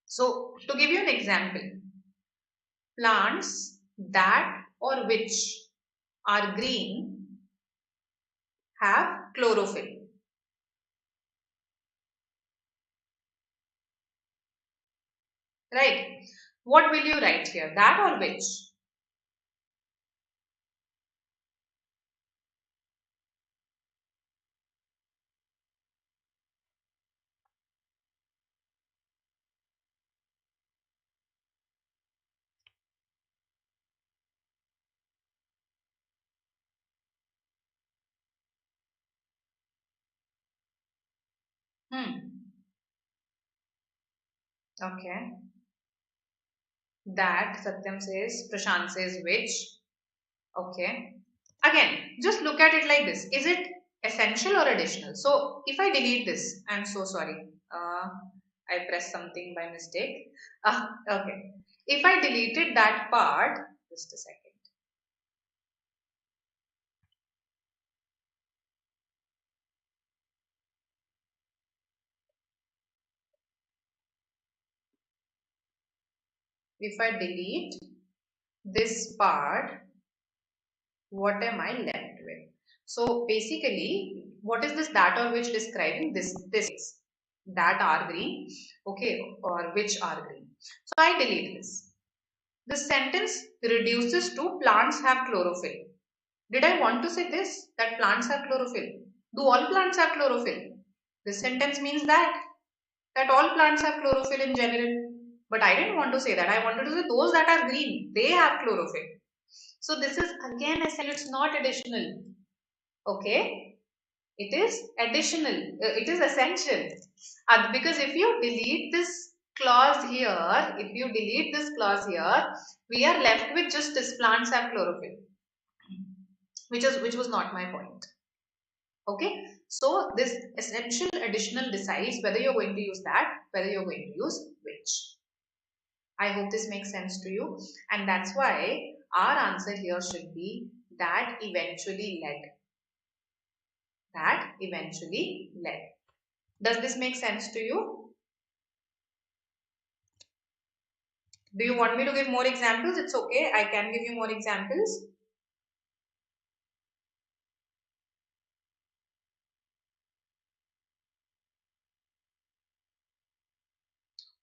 So to give you an example, plants that or which are green have chlorophyll. Right? What will you write here? That or which? Okay. That, Satyam says, Prashant says which. Okay. Again, just look at it like this. Is it essential or additional? So if I delete this, I'm so sorry. I pressed something by mistake. Okay. If I deleted that part, just a second. If I delete this part, what am I left with? So basically, what is this that or which describing? This that are green, okay, or which are green. So I delete this. This sentence reduces to plants have chlorophyll. Did I want to say this? That plants have chlorophyll? Do all plants have chlorophyll? This sentence means that all plants have chlorophyll in general. But I didn't want to say that. I wanted to say those that are green, they have chlorophyll. So this is again essential, it's not additional. Okay? It is additional. It is essential. Because if you delete this clause here, we are left with just this plants have chlorophyll, which was not my point. Okay? So this essential additional decides whether you're going to use that, whether you're going to use which. I hope this makes sense to you, and that's why our answer here should be that eventually led. That eventually led. Does this make sense to you? Do you want me to give more examples? It's okay. I can give you more examples.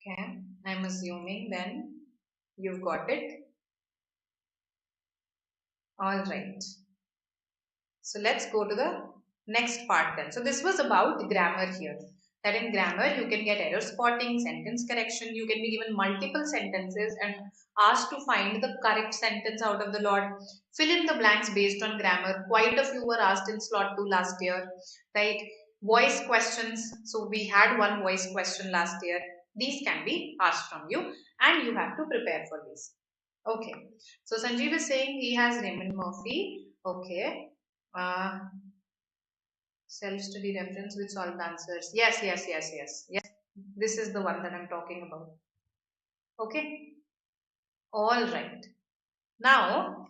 Okay. I'm assuming then you've got it. All right. So let's go to the Next part then. So this was about grammar here. That in grammar you can get error spotting, sentence correction, you can be given multiple sentences and asked to find the correct sentence out of the lot. Fill in the blanks based on grammar. Quite a few were asked in slot 2 last year, right? Voice questions. So we had one voice question last year. These can be asked from you and you have to prepare for this. Okay. So Sanjeev is saying he has Raymond Murphy. Okay. Self-study reference with solved answers. Yes. This is the one that I'm talking about. Okay. All right. Now,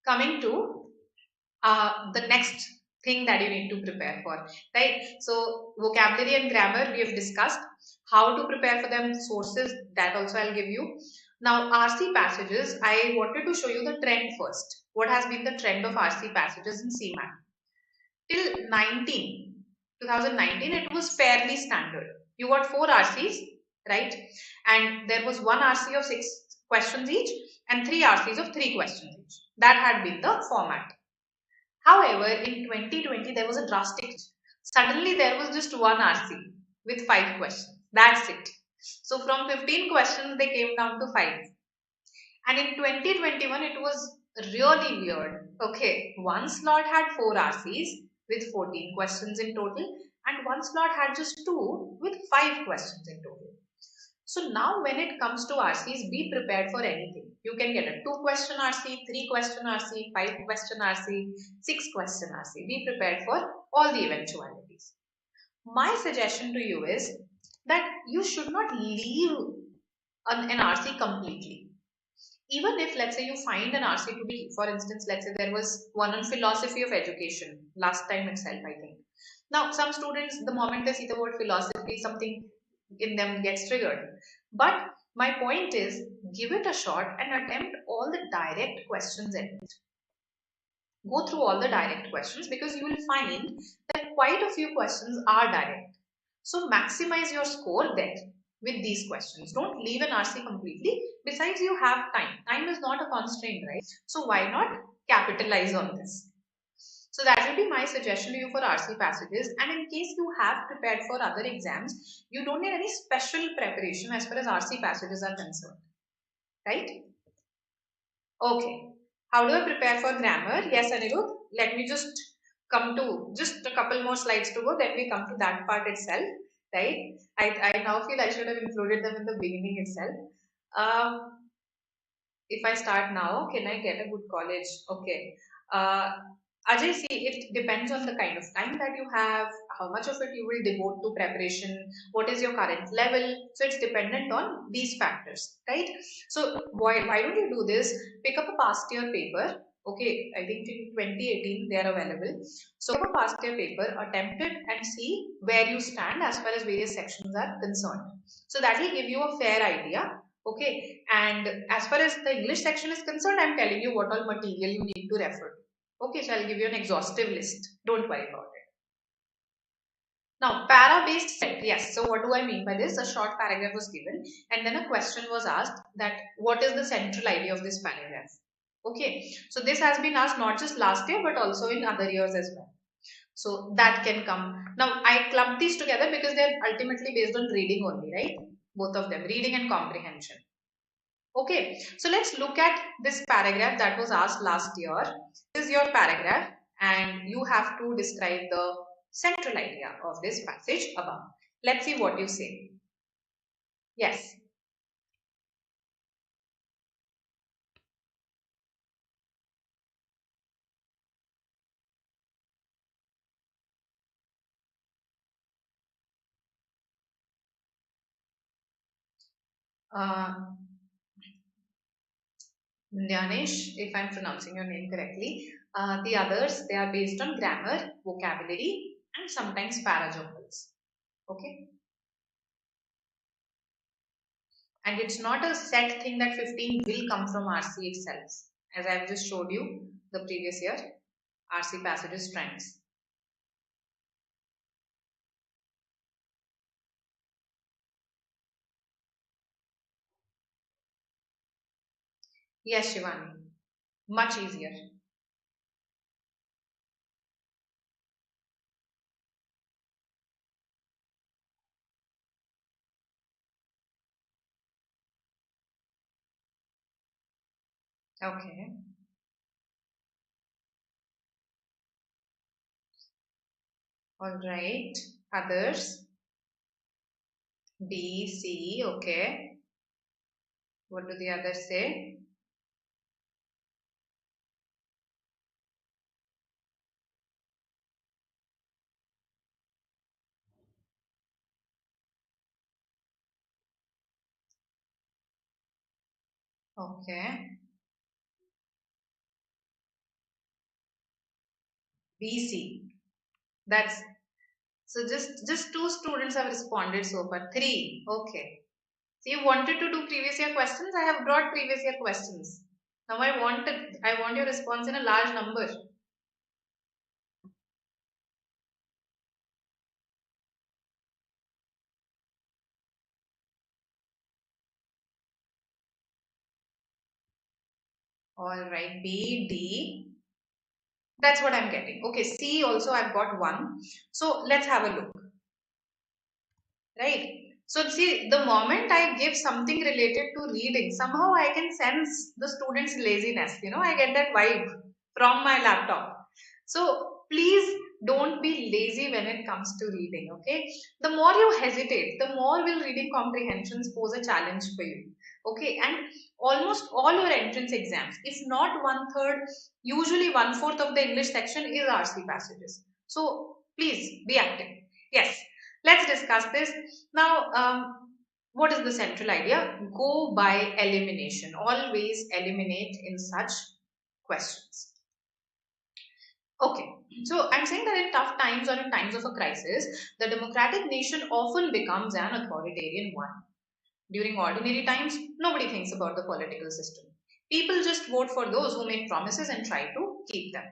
coming to the next thing that you need to prepare for, right? So, vocabulary and grammar we have discussed. How to prepare for them, sources, that also I'll give you. Now, RC passages, I wanted to show you the trend first. What has been the trend of RC passages in CMAT? Till 2019, it was fairly standard. You got 4 RCs, right? And there was one RC of 6 questions each and 3 RCs of 3 questions each. That had been the format. However, in 2020, there was a drastic change. Suddenly, there was just one RC with 5 questions. That's it. So, from 15 questions, they came down to 5. And in 2021, it was really weird. Okay, one slot had 4 RCs with 14 questions in total, and one slot had just 2 with 5 questions in total. So now when it comes to RCs, be prepared for anything. You can get a 2-question RC, 3-question RC, 5-question RC, 6-question RC. Be prepared for all the eventualities. My suggestion to you is that you should not leave an RC completely. Even if, let's say, you find an RC to be, for instance, let's say there was one on philosophy of education last time itself, I think. Now, some students, the moment they see the word philosophy, something in them gets triggered. But my point is, give it a shot and attempt all the direct questions at it. Go through all the direct questions because you will find that quite a few questions are direct. So maximize your score there with these questions. Don't leave an RC completely. Besides, you have time. Time is not a constraint, right? So why not capitalize on this? So that will be my suggestion to you for RC passages. And in case you have prepared for other exams, you don't need any special preparation as far as RC passages are concerned, right? Okay. How do I prepare for grammar? Yes, Anirudh. Let me just come to just a couple more slides to go. Then we come to that part itself, right? I now feel I should have included them in the beginning itself. If I start now, can I get a good college? Okay. Ajay, see, it depends on the kind of time that you have, how much of it you will devote to preparation, what is your current level. So it's dependent on these factors, right? So why don't you do this? Pick up a past year paper. Okay, I think in 2018 they are available. So pick up a past year paper, attempt it and see where you stand as far as various sections are concerned. So that will give you a fair idea. Okay, and as far as the English section is concerned, I'm telling you what all material you need to refer to. Okay, so I'll give you an exhaustive list. Don't worry about it. Now, para-based set. Yes, so what do I mean by this? A short paragraph was given and then a question was asked that what is the central idea of this paragraph? Okay, so this has been asked not just last year but also in other years as well. So that can come. Now, I clumped these together because they're ultimately based on reading only, right? Both of them, reading and comprehension. Okay, so let's look at this paragraph that was asked last year. This is your paragraph and you have to describe the central idea of this passage above. Let's see what you say. Yes. Uh, Dhyanish, if I'm pronouncing your name correctly, the others, they are based on grammar, vocabulary and sometimes parajournals. Okay. And it's not a set thing that 15 will come from RC itself. As I've just showed you the previous year, RC passages strengths. Yes, Shivani, much easier. Okay. All right. Others. B, C. Okay. What do the others say? Okay. B, C. That's so just two students have responded so far. Three. Okay. So you wanted to do previous year questions. I have brought previous year questions. Now I want your response in a large number. All right. B, D. That's what I'm getting. Okay. C also I've got one. So let's have a look. Right. So see, the moment I give something related to reading, somehow I can sense the student's laziness. I get that vibe from my laptop. So please don't be lazy when it comes to reading. Okay. The more you hesitate, the more will reading comprehensions pose a challenge for you. Okay. And almost all your entrance exams, if not one third, usually one fourth of the English section is RC passages. So please be active. Yes. Let's discuss this. Now, what is the central idea? Go by elimination. Always eliminate in such questions. Okay, so I'm saying that in tough times or in times of a crisis, the democratic nation often becomes an authoritarian one. During ordinary times, nobody thinks about the political system. People just vote for those who make promises and try to keep them.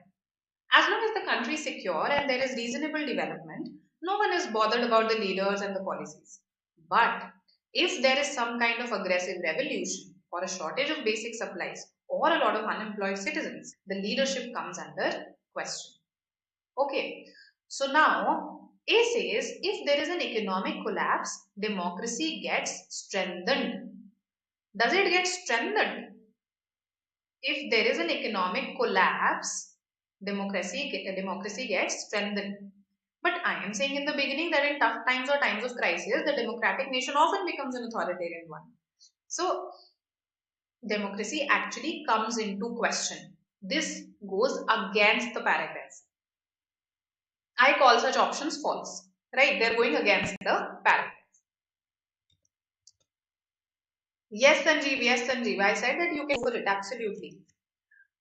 As long as the country is secure and there is reasonable development, no one is bothered about the leaders and the policies. But if there is some kind of aggressive revolution or a shortage of basic supplies or a lot of unemployed citizens, the leadership comes under question. Okay, so now A says if there is an economic collapse, democracy gets strengthened. Does it get strengthened? If there is an economic collapse, democracy gets strengthened. But I am saying in the beginning that in tough times or times of crisis, the democratic nation often becomes an authoritarian one. So democracy actually comes into question. This goes against the paragraph. I call such options false. Right? They're going against the paragraph. Yes, Sanjeev. Yes, Sanjeev. I said that you can go for it. Absolutely.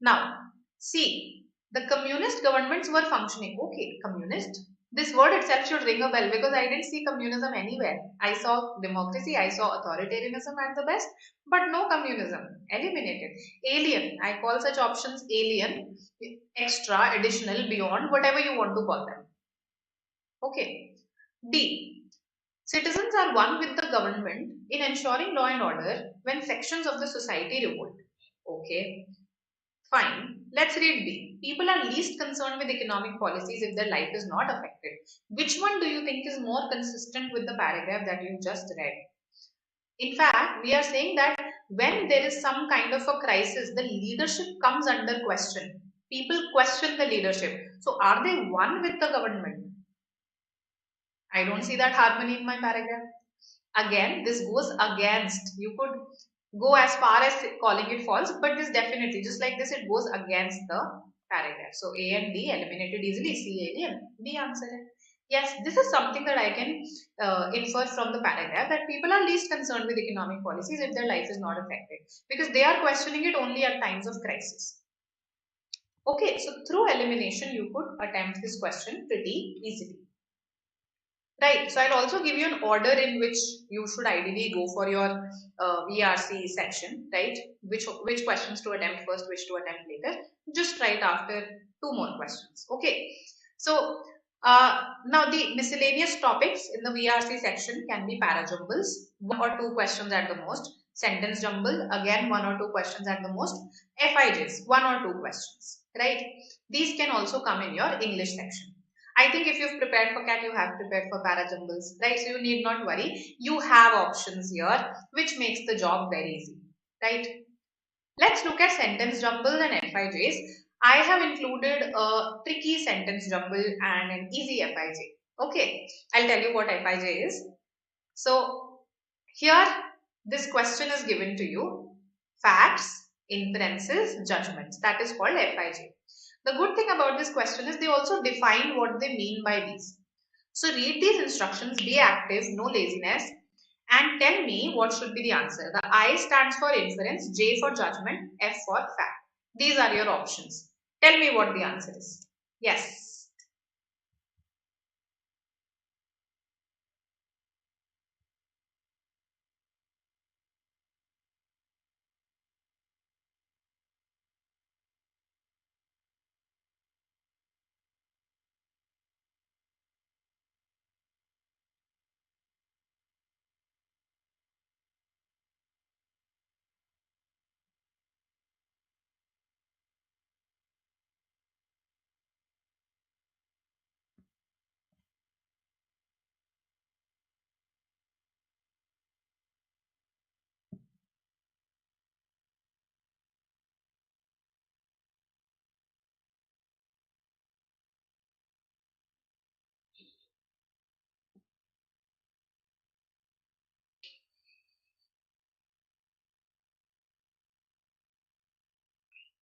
Now, see, the communist governments were functioning. Okay, communist. This word itself should ring a bell because I didn't see communism anywhere. I saw democracy, I saw authoritarianism at the best, but no communism. Eliminated. Alien. I call such options alien, extra, additional, beyond, whatever you want to call them. Okay. D. Citizens are one with the government in ensuring law and order when sections of the society revolt. Okay. Fine. Let's read B. People are least concerned with economic policies if their life is not affected. Which one do you think is more consistent with the paragraph that you just read? In fact, we are saying that when there is some kind of a crisis, the leadership comes under question. People question the leadership. So, are they one with the government? I don't see that harmony in my paragraph. Again, this goes against. You could go as far as calling it false, but this definitely, just like this, it goes against the paragraph. So A and D eliminated easily. C, alien. B answer it. Yes, this is something that I can infer from the paragraph, that people are least concerned with economic policies if their life is not affected, because they are questioning it only at times of crisis. Okay, so through elimination, you could attempt this question pretty easily. Right. So I'll also give you an order in which you should ideally go for your VRC section, right? Which questions to attempt first, which to attempt later. Just write after two more questions. Okay. So now the miscellaneous topics in the VRC section can be para-jumbles, one or two questions at the most. Sentence jumble, again one or two questions at the most. FIJs, one or two questions, right? These can also come in your English section. I think if you've prepared for CAT, you have prepared for para-jumbles, right? So you need not worry. You have options here, which makes the job very easy, right? Let's look at sentence jumbles and FIJs. I have included a tricky sentence jumble and an easy FIJ. Okay, I'll tell you what FIJ is. So here this question is given to you: facts, inferences, judgments. That is called FIJ. The good thing about this question is they also define what they mean by these. So read these instructions, be active, no laziness, and tell me what should be the answer. The I stands for inference, J for judgment, F for fact. These are your options. Tell me what the answer is. Yes.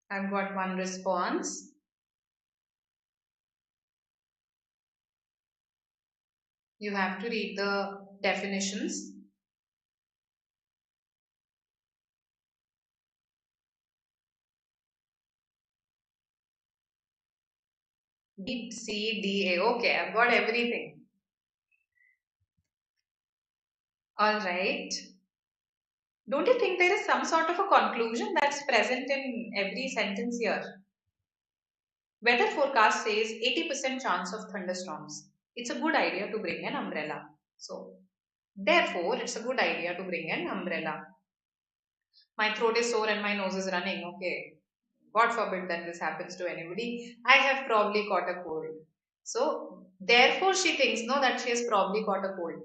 I've got one response. You have to read the definitions. B, C, D, A. Okay, I've got everything. All right. Don't you think there is some sort of a conclusion that's present in every sentence here? Weather forecast says 80% chance of thunderstorms. It's a good idea to bring an umbrella. So, therefore, it's a good idea to bring an umbrella. My throat is sore and my nose is running. Okay. God forbid that this happens to anybody. I have probably caught a cold. So, therefore, she thinks, no, that she has probably caught a cold.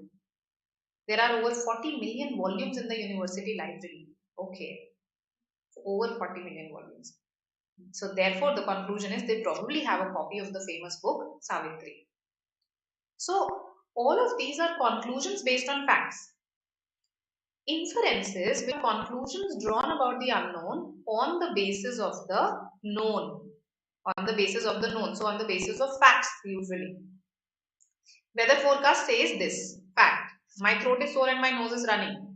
There are over 40 million volumes in the university library. Okay. Over 40 million volumes. So, therefore, the conclusion is they probably have a copy of the famous book, Savitri. So, all of these are conclusions based on facts. Inferences with conclusions drawn about the unknown on the basis of the known. On the basis of the known. So, on the basis of facts usually. Weather forecast says this. Fact. My throat is sore and my nose is running.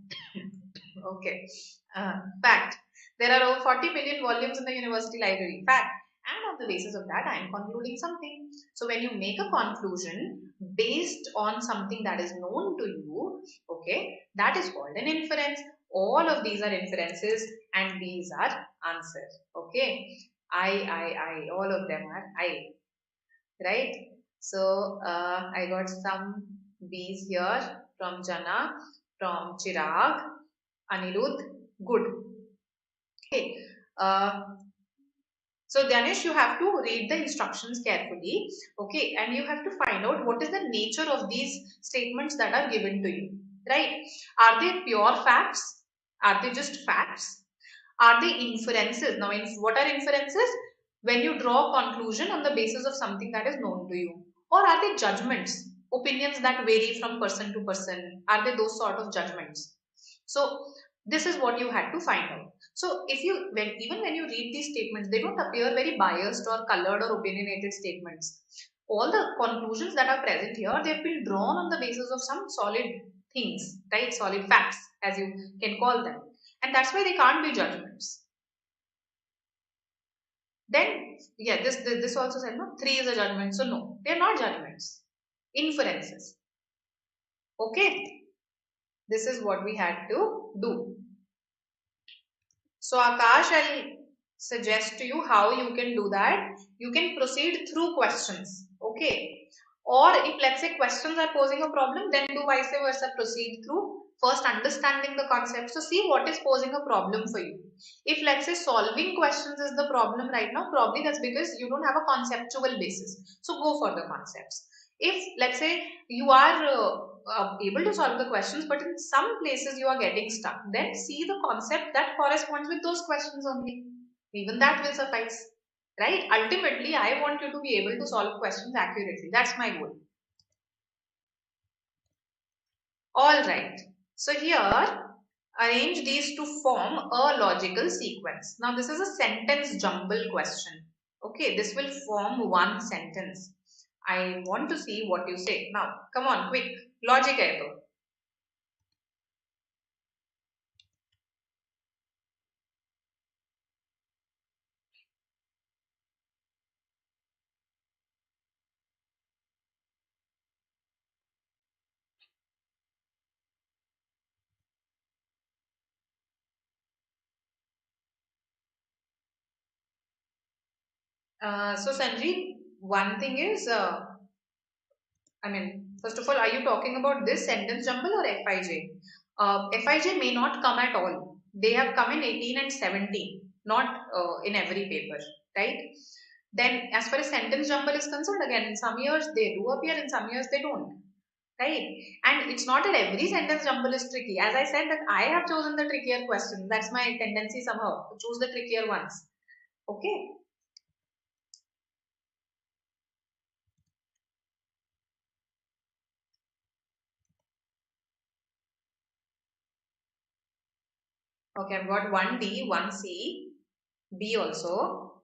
Okay. Fact. There are over 40 million volumes in the university library. Fact. And on the basis of that, I am concluding something. So, when you make a conclusion based on something that is known to you, okay, that is called an inference. All of these are inferences and these are answers. Okay. All of them are I. Right. So, I got some B's here from Jana, from Chirag, Anirudh. Good. Okay. So, Ganesh, you have to read the instructions carefully. Okay. And you have to find out what is the nature of these statements that are given to you. Right. Are they pure facts? Are they just facts? Are they inferences? Now, what are inferences? When you draw a conclusion on the basis of something that is known to you. Or are they judgments? Opinions that vary from person to person. Are they those sort of judgments? So, this is what you had to find out. So, even when you read these statements, they don't appear very biased or colored or opinionated statements. All the conclusions that are present here, they've been drawn on the basis of some solid things, right? Solid facts, as you can call them. And that's why they can't be judgments. Then, yeah, this also said, no, 3 is a judgment. So, no, they are not judgments. Inferences. Okay. This is what we had to do. So, Akash, I'll suggest to you how you can do that. You can proceed through questions. Okay. Or if, let's say, questions are posing a problem, then do vice versa, proceed through first understanding the concept. So, see what is posing a problem for you. If, let's say, solving questions is the problem right now, probably that's because you don't have a conceptual basis. So, go for the concepts. If, let's say, you are able to solve the questions, but in some places you are getting stuck, then see the concept that corresponds with those questions only. Even that will suffice, right? Ultimately, I want you to be able to solve questions accurately. That's my goal. All right. So here, arrange these to form a logical sequence. Now, this is a sentence jumble question. Okay, this will form one sentence. I want to see what you say. Now, come on, quick. Logic hai to. So Sanjeev, one thing is, first of all, are you talking about this sentence jumble or FIJ? FIJ may not come at all. They have come in 18 and 17, not in every paper, right? Then as far as sentence jumble is concerned, again, in some years they do appear, in some years they don't, right? And it's not that every sentence jumble is tricky. As I said that I have chosen the trickier questions. That's my tendency somehow, to choose the trickier ones. Okay. Okay, I've got 1D, 1C, B also.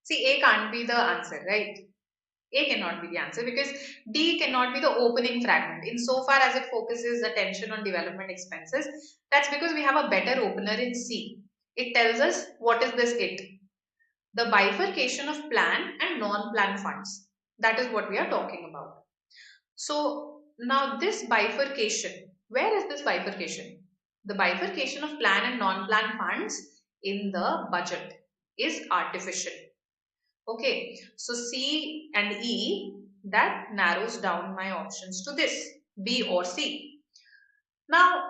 See, A can't be the answer, right? A cannot be the answer because D cannot be the opening fragment. Insofar as it focuses attention on development expenses, that's because we have a better opener in C. It tells us what is this it. The bifurcation of plan and non-plan funds. That is what we are talking about. So now this bifurcation, where is this bifurcation? The bifurcation of plan and non-plan funds in the budget is artificial. Okay, so C and E, that narrows down my options to this, B or C. Now,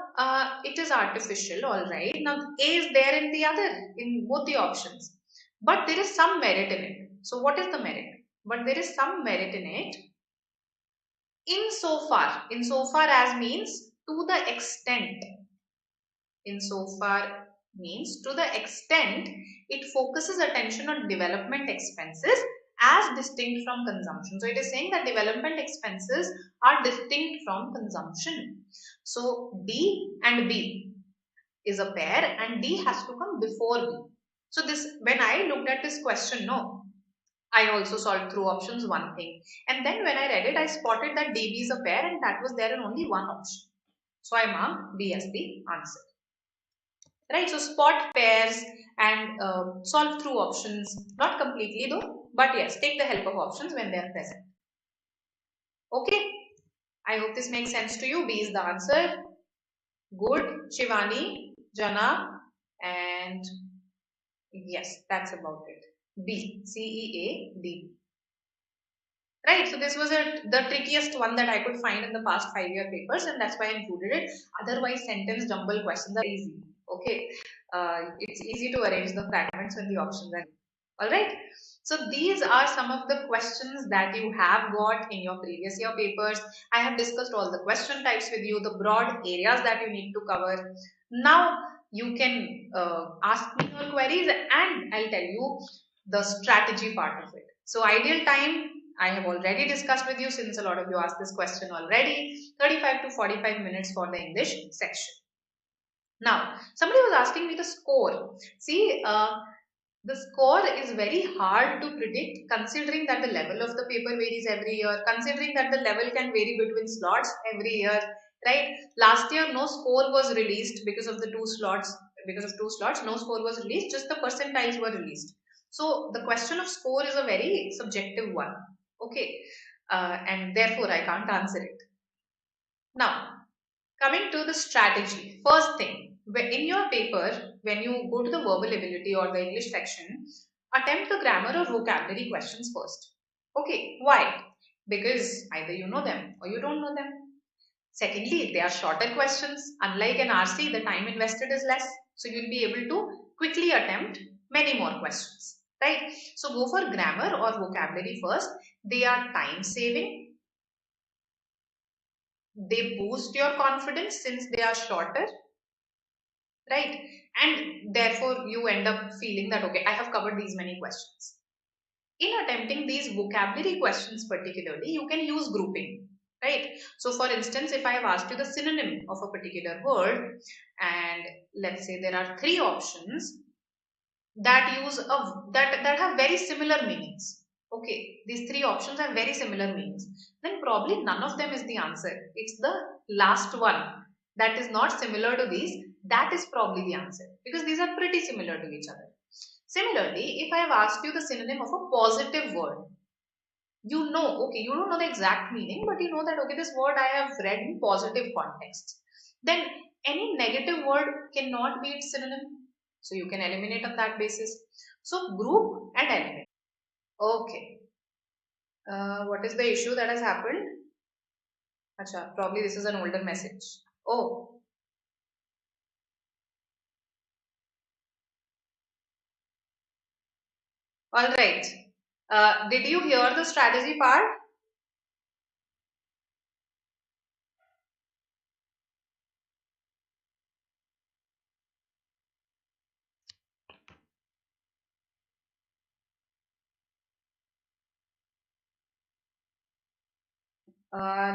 it is artificial, all right. Now, A is there in the other, in both the options. But there is some merit in it. So, what is the merit? But there is some merit in it insofar as means to the extent. Insofar means to the extent it focuses attention on development expenses as distinct from consumption. So it is saying that development expenses are distinct from consumption. So D and B is a pair and D has to come before B. So this, when I looked at this question, no, I also solved through options one thing. And then when I read it, I spotted that DB is a pair and that was there in only one option. So I marked B as the answer. Right, so spot pairs and solve through options, not completely though, but yes, take the help of options when they are present. Okay, I hope this makes sense to you. B is the answer. Good, Shivani, Jana, and yes, that's about it. B, CEAD. Right, so this was the trickiest one that I could find in the past 5-year papers, and that's why I included it. Otherwise, sentence jumble questions are easy. Okay, it's easy to arrange the fragments when the options are. All right. So these are some of the questions that you have got in your previous year papers. I have discussed all the question types with you, the broad areas that you need to cover. Now you can ask me your queries and I'll tell you the strategy part of it. So ideal time, I have already discussed with you since a lot of you asked this question already, 35 to 45 minutes for the English section. Now, somebody was asking me the score. See, the score is very hard to predict considering that the level of the paper varies every year, considering that the level can vary between slots every year, right? Last year, no score was released because of the two slots, no score was released, just the percentiles were released. So the question of score is a very subjective one, okay? And therefore, I can't answer it. Now, coming to the strategy, first thing, in your paper, when you go to the verbal ability or the English section, attempt the grammar or vocabulary questions first. Okay, why? Because either you know them or you don't know them. Secondly, they are shorter questions. Unlike an RC, the time invested is less. So you'll be able to quickly attempt many more questions. right? So go for grammar or vocabulary first. They are time saving. They boost your confidence since they are shorter, right? And therefore you end up feeling that, okay, I have covered these many questions. In attempting these vocabulary questions particularly, you can use grouping, right? So for instance, if I have asked you the synonym of a particular word, and let's say there are three options that use that have very similar meanings. Okay, these three options have very similar meanings. Then probably none of them is the answer. It's the last one that is not similar to these. That is probably the answer because these are pretty similar to each other. Similarly, if I have asked you the synonym of a positive word, you know, okay, you don't know the exact meaning, but you know that, okay, this word I have read in positive context. Then any negative word cannot be its synonym. So you can eliminate on that basis. So group and eliminate. Okay. What is the issue that has happened? Acha, probably this is an older message. Oh, all right. Did you hear the strategy part?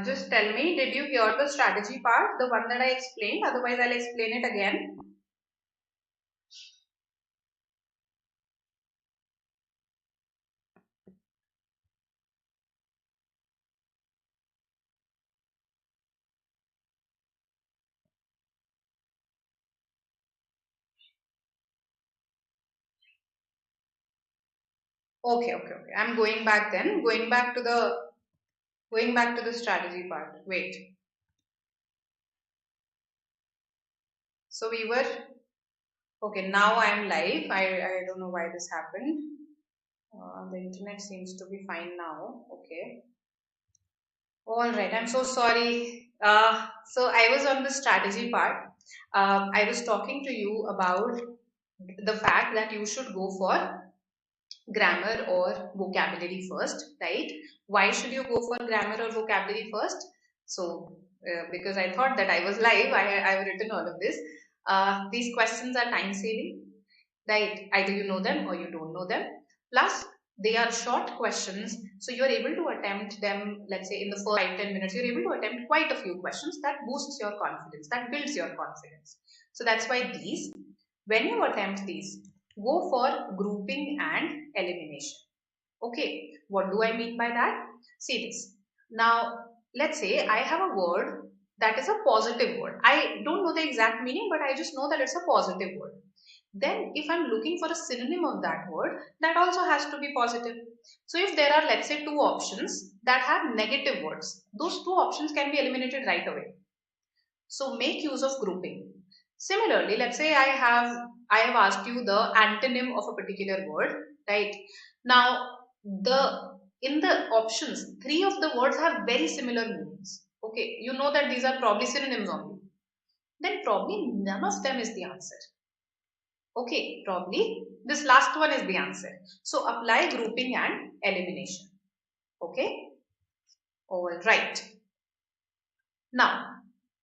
Just tell me, did you hear the strategy part, the one that I explained? Otherwise, I'll explain it again. Okay, okay, okay. I'm going back then. Going back to the strategy part. Wait. So we were okay. Now I'm live. I don't know why this happened. The internet seems to be fine now. Okay. All right. I'm so sorry. So I was on the strategy part. I was talking to you about the fact that you should go for grammar or vocabulary first, right? Why should you go for grammar or vocabulary first? So, because I thought that I was live, I've written all of this. These questions are time saving, right? Either you know them or you don't know them. Plus, they are short questions, so you're able to attempt them, let's say in the first 5-10 minutes, you're able to attempt quite a few questions that boosts your confidence, that builds your confidence. So that's why these, when you attempt these, go for grouping and elimination. Okay, what do I mean by that? See this. Now, let's say I have a word that is a positive word. I don't know the exact meaning, but I just know that it's a positive word. Then if I'm looking for a synonym of that word, that also has to be positive. So if there are, let's say, two options that have negative words, those two options can be eliminated right away. So make use of grouping. Similarly, let's say I have asked you the antonym of a particular word, right? Now, in the options, three of the words have very similar meanings. Okay, you know that these are probably synonyms only. Then probably none of them is the answer. Okay, probably this last one is the answer. So apply grouping and elimination. Okay, all right. Now,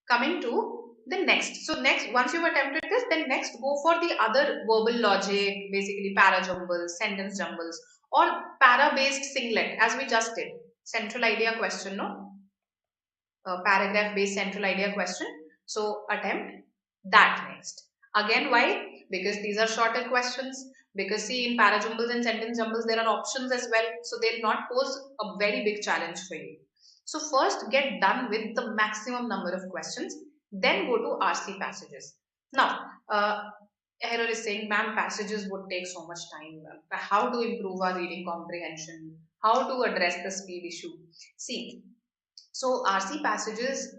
coming to the next. So next, once you've attempted this, then next go for the other verbal logic, basically para jumbles, sentence jumbles, or para based singlet, as we just did. Central idea question, no? Paragraph based central idea question. So attempt that next. Again, why? Because these are shorter questions. Because see, in para jumbles and sentence jumbles, there are options as well. So they'll not pose a very big challenge for you. So first get done with the maximum number of questions, then go to RC passages. Now, Error is saying, ma'am, passages would take so much time. How to improve our reading comprehension? How to address the speed issue? See, so RC passages,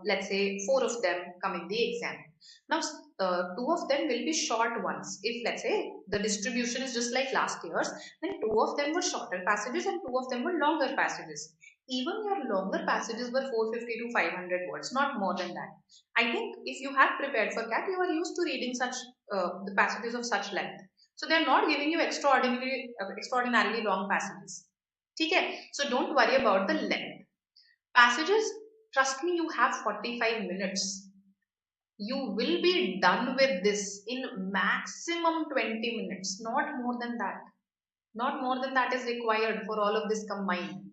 let's say 4 of them come in the exam. Now, 2 of them will be short ones. If let's say the distribution is just like last year's, then 2 of them were shorter passages and 2 of them were longer passages. Even your longer passages were 450 to 500 words, not more than that. I think if you have prepared for CAT, you are used to reading such the passages of such length. So they are not giving you extraordinarily long passages. Okay? So don't worry about the length. Passages, trust me, you have 45 minutes. You will be done with this in maximum 20 minutes, not more than that. Not more than that is required for all of this combined.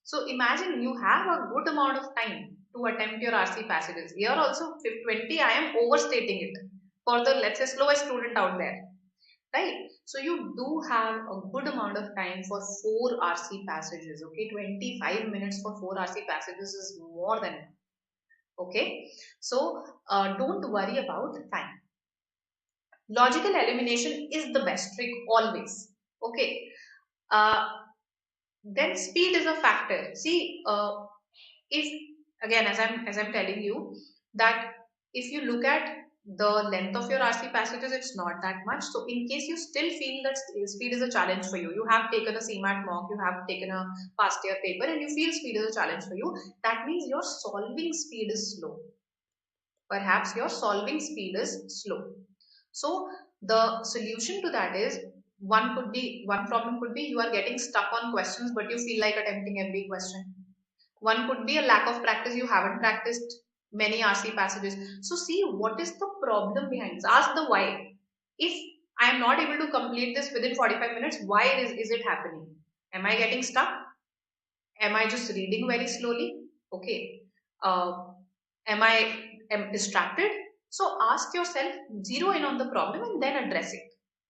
So imagine you have a good amount of time to attempt your RC passages. Here also 20, I am overstating it for the, let's say, slowest student out there, right? So you do have a good amount of time for 4 RC passages, okay? 25 minutes for 4 RC passages is more than enough, okay? So don't worry about time. Logical elimination is the best trick always, okay? Uh, then speed is a factor. See, if again, as I'm telling you, that if you look at the length of your RC passages, it's not that much. So in case you still feel that speed is a challenge for you, you have taken a CMAT mock, you have taken a past year paper, and you feel speed is a challenge for you, that means your solving speed is slow. Perhaps your solving speed is slow. So the solution to that is, one problem could be you are getting stuck on questions but you feel like attempting every question. One could be a lack of practice, you haven't practiced many RC passages. So see what is the problem behind this. Ask the why. If I am not able to complete this within 45 minutes, why is it happening? Am I getting stuck? Am I just reading very slowly? Okay. Am I distracted? So ask yourself, zero in on the problem and then address it.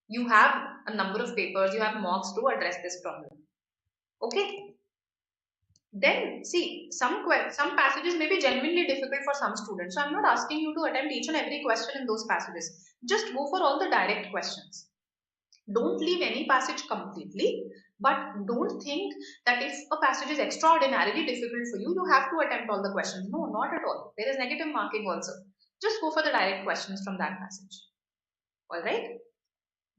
You have a number of papers, you have mocks to address this problem. Okay. Then see, some passages may be genuinely difficult for some students. So I'm not asking you to attempt each and every question in those passages. Just go for all the direct questions. Don't leave any passage completely, but don't think that if a passage is extraordinarily difficult for you, you have to attempt all the questions. No, not at all. There is negative marking also. Just go for the direct questions from that passage. Alright?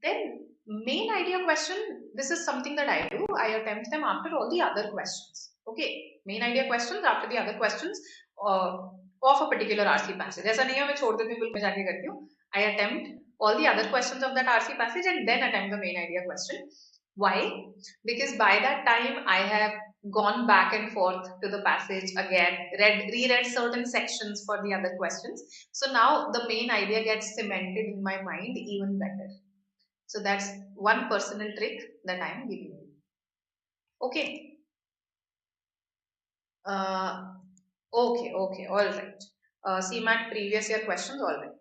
Then main idea question, this is something that I do. I attempt them after all the other questions. Okay, main idea questions after the other questions of a particular RC passage. ऐसा नहीं है मैं छोड़ देती हूँ बिल्कुल जाके करती हूँ. I attempt all the other questions of that RC passage and then attempt the main idea question. Why? Because by that time I have gone back and forth to the passage again, reread certain sections for the other questions. So now the main idea gets cemented in my mind even better. So that's one personal trick that I am giving you. Okay. Okay, all right. CMAT previous year questions, all right.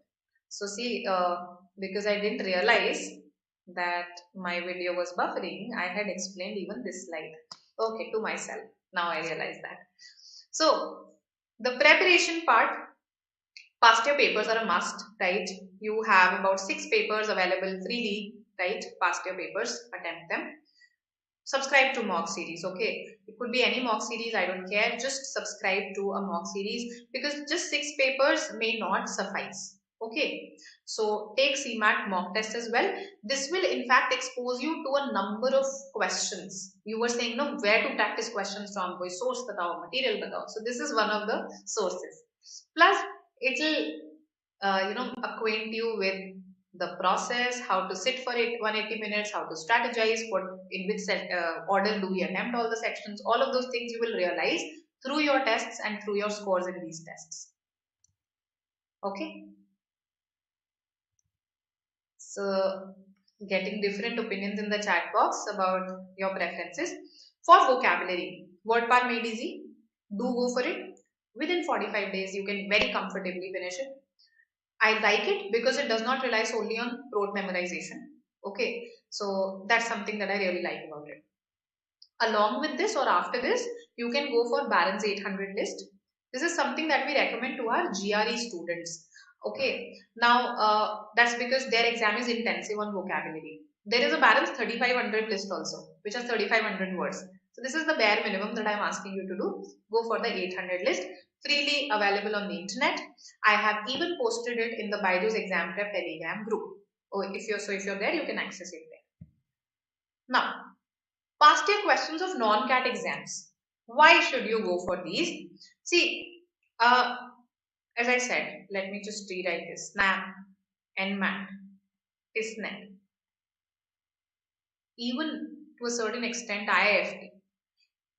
So see, because I didn't realize that my video was buffering, I had explained even this slide. Okay, to myself. Now I realize that. So the preparation part, past year papers are a must, right? You have about 6 papers available freely, right? Past year papers, attempt them. Subscribe to mock series, okay? It could be any mock series, I don't care. Just subscribe to a mock series because just 6 papers may not suffice, okay? So take CMAT mock test as well. This will in fact expose you to a number of questions. You were saying, no, where to practice questions from? Koi source batao, material batao. So this is one of the sources. Plus, it will, acquaint you with the process, how to sit for 180 minutes, how to strategize, in which order do we attempt all the sections, all of those things you will realize through your tests and through your scores in these tests. Okay. So getting different opinions in the chat box about your preferences. For vocabulary, word par made easy, do go for it. Within 45 days, you can very comfortably finish it. I like it because it does not rely solely on rote memorization. Okay, so that's something that I really like about it. Along with this or after this, you can go for Barron's 800 list. This is something that we recommend to our GRE students. Okay, now that's because their exam is intensive on vocabulary. There is a Barron's 3500 list also, which has 3500 words. So this is the bare minimum that I am asking you to do. Go for the 800 list, freely available on the internet. I have even posted it in the BYJU'S exam prep Telegram group. Oh, if you're there, you can access it there. Now, past year questions of non-CAT exams. Why should you go for these? See, as I said, let me just rewrite this. SNAP, NMAT, ISNET. even to a certain extent IIFT.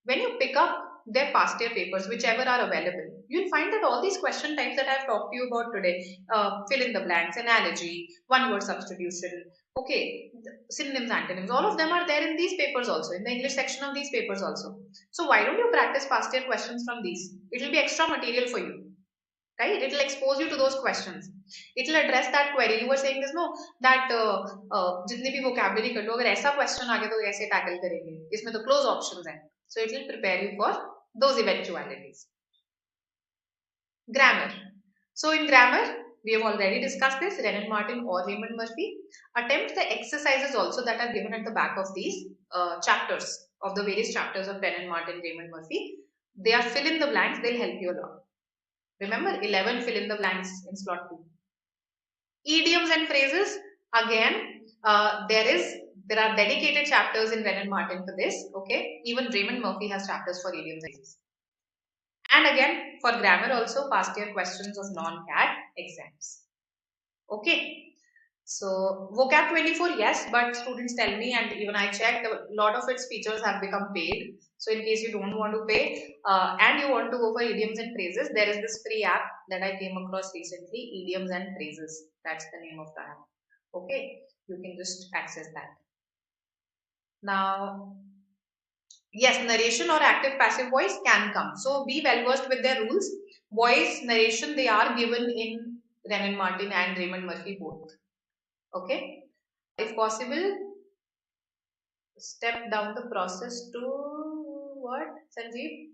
When you pick up their past year papers, whichever are available, you'll find that all these question types that I've talked to you about today, fill in the blanks, analogy, one word substitution, okay, synonyms, antonyms, all of them are there in these papers also, in the English section of these papers also. So why don't you practice past year questions from these? It will be extra material for you, right? It will expose you to those questions. It will address that query. You were saying this, no, that जितने भी vocabulary कर लो, अगर ऐसा question आ गया तो कैसे tackle करेंगे? इसमें तो close options हैं. So it will prepare you for those eventualities. Grammar. So in grammar, we have already discussed this, Renan Martin or Raymond Murphy. Attempt the exercises also that are given at the back of these chapters, of the various chapters of Renan Martin, Raymond Murphy. They are fill in the blanks, they'll help you a lot. Remember, 11 fill in the blanks in slot 2. Idioms and phrases, again, there are dedicated chapters in Renan Martin for this, okay? Even Raymond Murphy has chapters for idioms and phrases. And again, for grammar also, past year questions of non-CAT exams. Okay. So, vocab 24, yes, but students tell me, and even I checked, a lot of its features have become paid. So, in case you don't want to pay and you want to go for idioms and phrases, there is this free app that I came across recently, Idioms and Phrases. That's the name of the app. Okay, you can just access that. Now, yes, narration or active passive voice can come. So, be well versed with their rules. Voice narration, they are given in Renan Martin and Raymond Murphy both. Okay, if possible, step down the process to what, Sanjeev?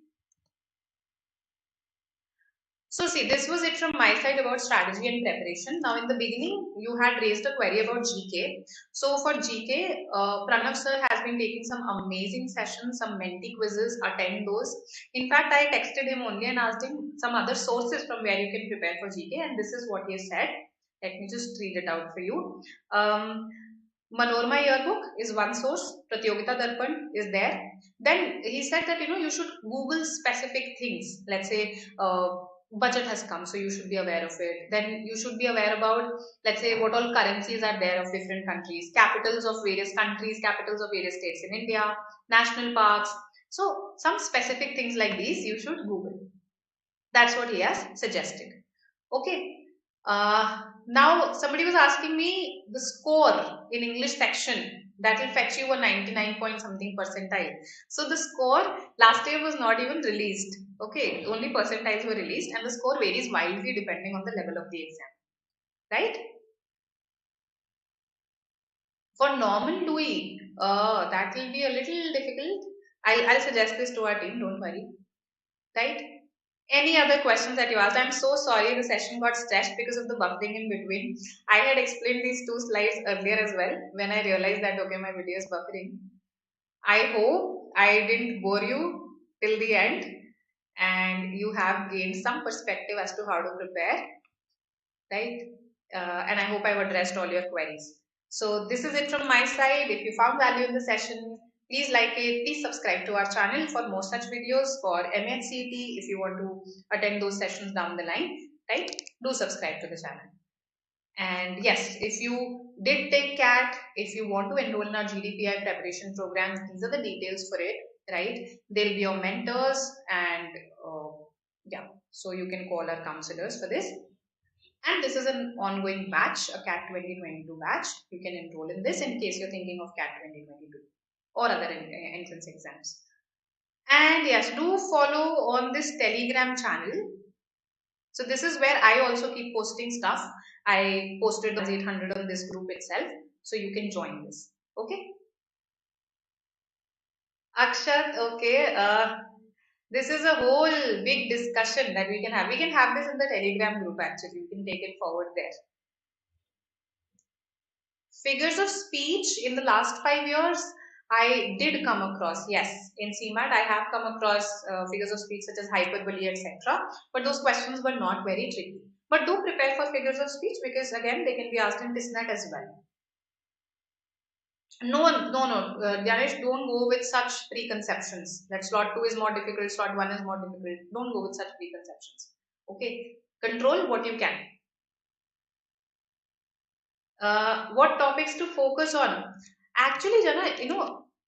So see, this was it from my side about strategy and preparation. Now in the beginning, you had raised a query about GK. So for GK, Pranav sir has been taking some amazing sessions, some Menti quizzes, attend those. In fact, I texted him only and asked him some other sources from where you can prepare for GK, and this is what he said. Let me just read it out for you. Manorma yearbook is one source. Pratyogita Darpan is there. Then he said that you should Google specific things. Let's say budget has come, so you should be aware of it. Then you should be aware about, let's say, what all currencies are there of different countries, capitals of various countries, capitals of various states in India, national parks. So some specific things like these you should Google. That's what he has suggested. Okay. Now somebody was asking me the score in English section that will fetch you a 99 point something percentile. So the score last year was not even released. Okay, only percentiles were released, and the score varies wildly depending on the level of the exam. Right? For normal TOEIC, that will be a little difficult. I'll suggest this to our team. Don't worry. Right? Any other questions that you asked? I'm so sorry the session got stretched because of the buffering in between. I had explained these two slides earlier as well when I realized that okay, my video is buffering. I hope I didn't bore you till the end and you have gained some perspective as to how to prepare, right? And I hope I've addressed all your queries. So this is it from my side. If you found value in the session, please like it, please subscribe to our channel for more such videos for MHCT. If you want to attend those sessions down the line, right? Do subscribe to the channel. And yes, if you did take CAT, if you want to enroll in our GDPI preparation program, these are the details for it, right? They'll be your mentors and yeah, so you can call our counselors for this. And this is an ongoing batch, a CAT 2022 batch. You can enroll in this in case you're thinking of CAT 2022 or other entrance exams. And yes, do follow on this Telegram channel. So this is where I also keep posting stuff. I posted 800 on this group itself. So you can join this. Okay. Akshat, okay. This is a whole big discussion that we can have. We can have this in the Telegram group actually. You can take it forward there. Figures of speech in the last 5 years, I did come across, yes, in CMAT, I have come across figures of speech such as hyperbole, etc. But those questions were not very tricky. But do prepare for figures of speech because again, they can be asked in TISNET as well. No, Ganesh, don't go with such preconceptions. That slot 2 is more difficult, slot 1 is more difficult. Don't go with such preconceptions. Okay, control what you can. What topics to focus on? Actually, Jana,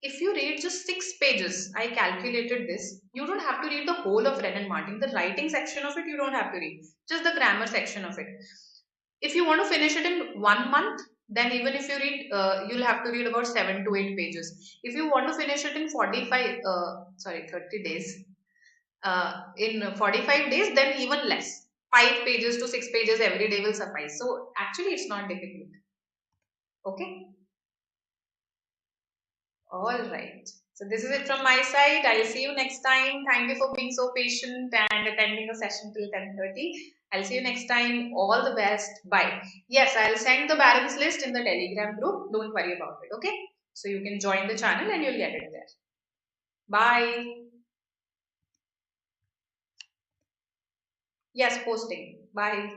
if you read just 6 pages, I calculated this. You don't have to read the whole of Wren and Martin. The writing section of it, you don't have to read. Just the grammar section of it. If you want to finish it in 1 month, then even if you read, you'll have to read about 7 to 8 pages. If you want to finish it in 30 days, in 45 days, then even less. 5 pages to 6 pages every day will suffice. So actually, it's not difficult. Okay. All right. So this is it from my side. I'll see you next time. Thank you for being so patient and attending the session till 10:30. I'll see you next time. All the best. Bye. Yes, I'll send the balance list in the Telegram group. Don't worry about it. Okay. So you can join the channel and you'll get it there. Bye. Yes, posting. Bye.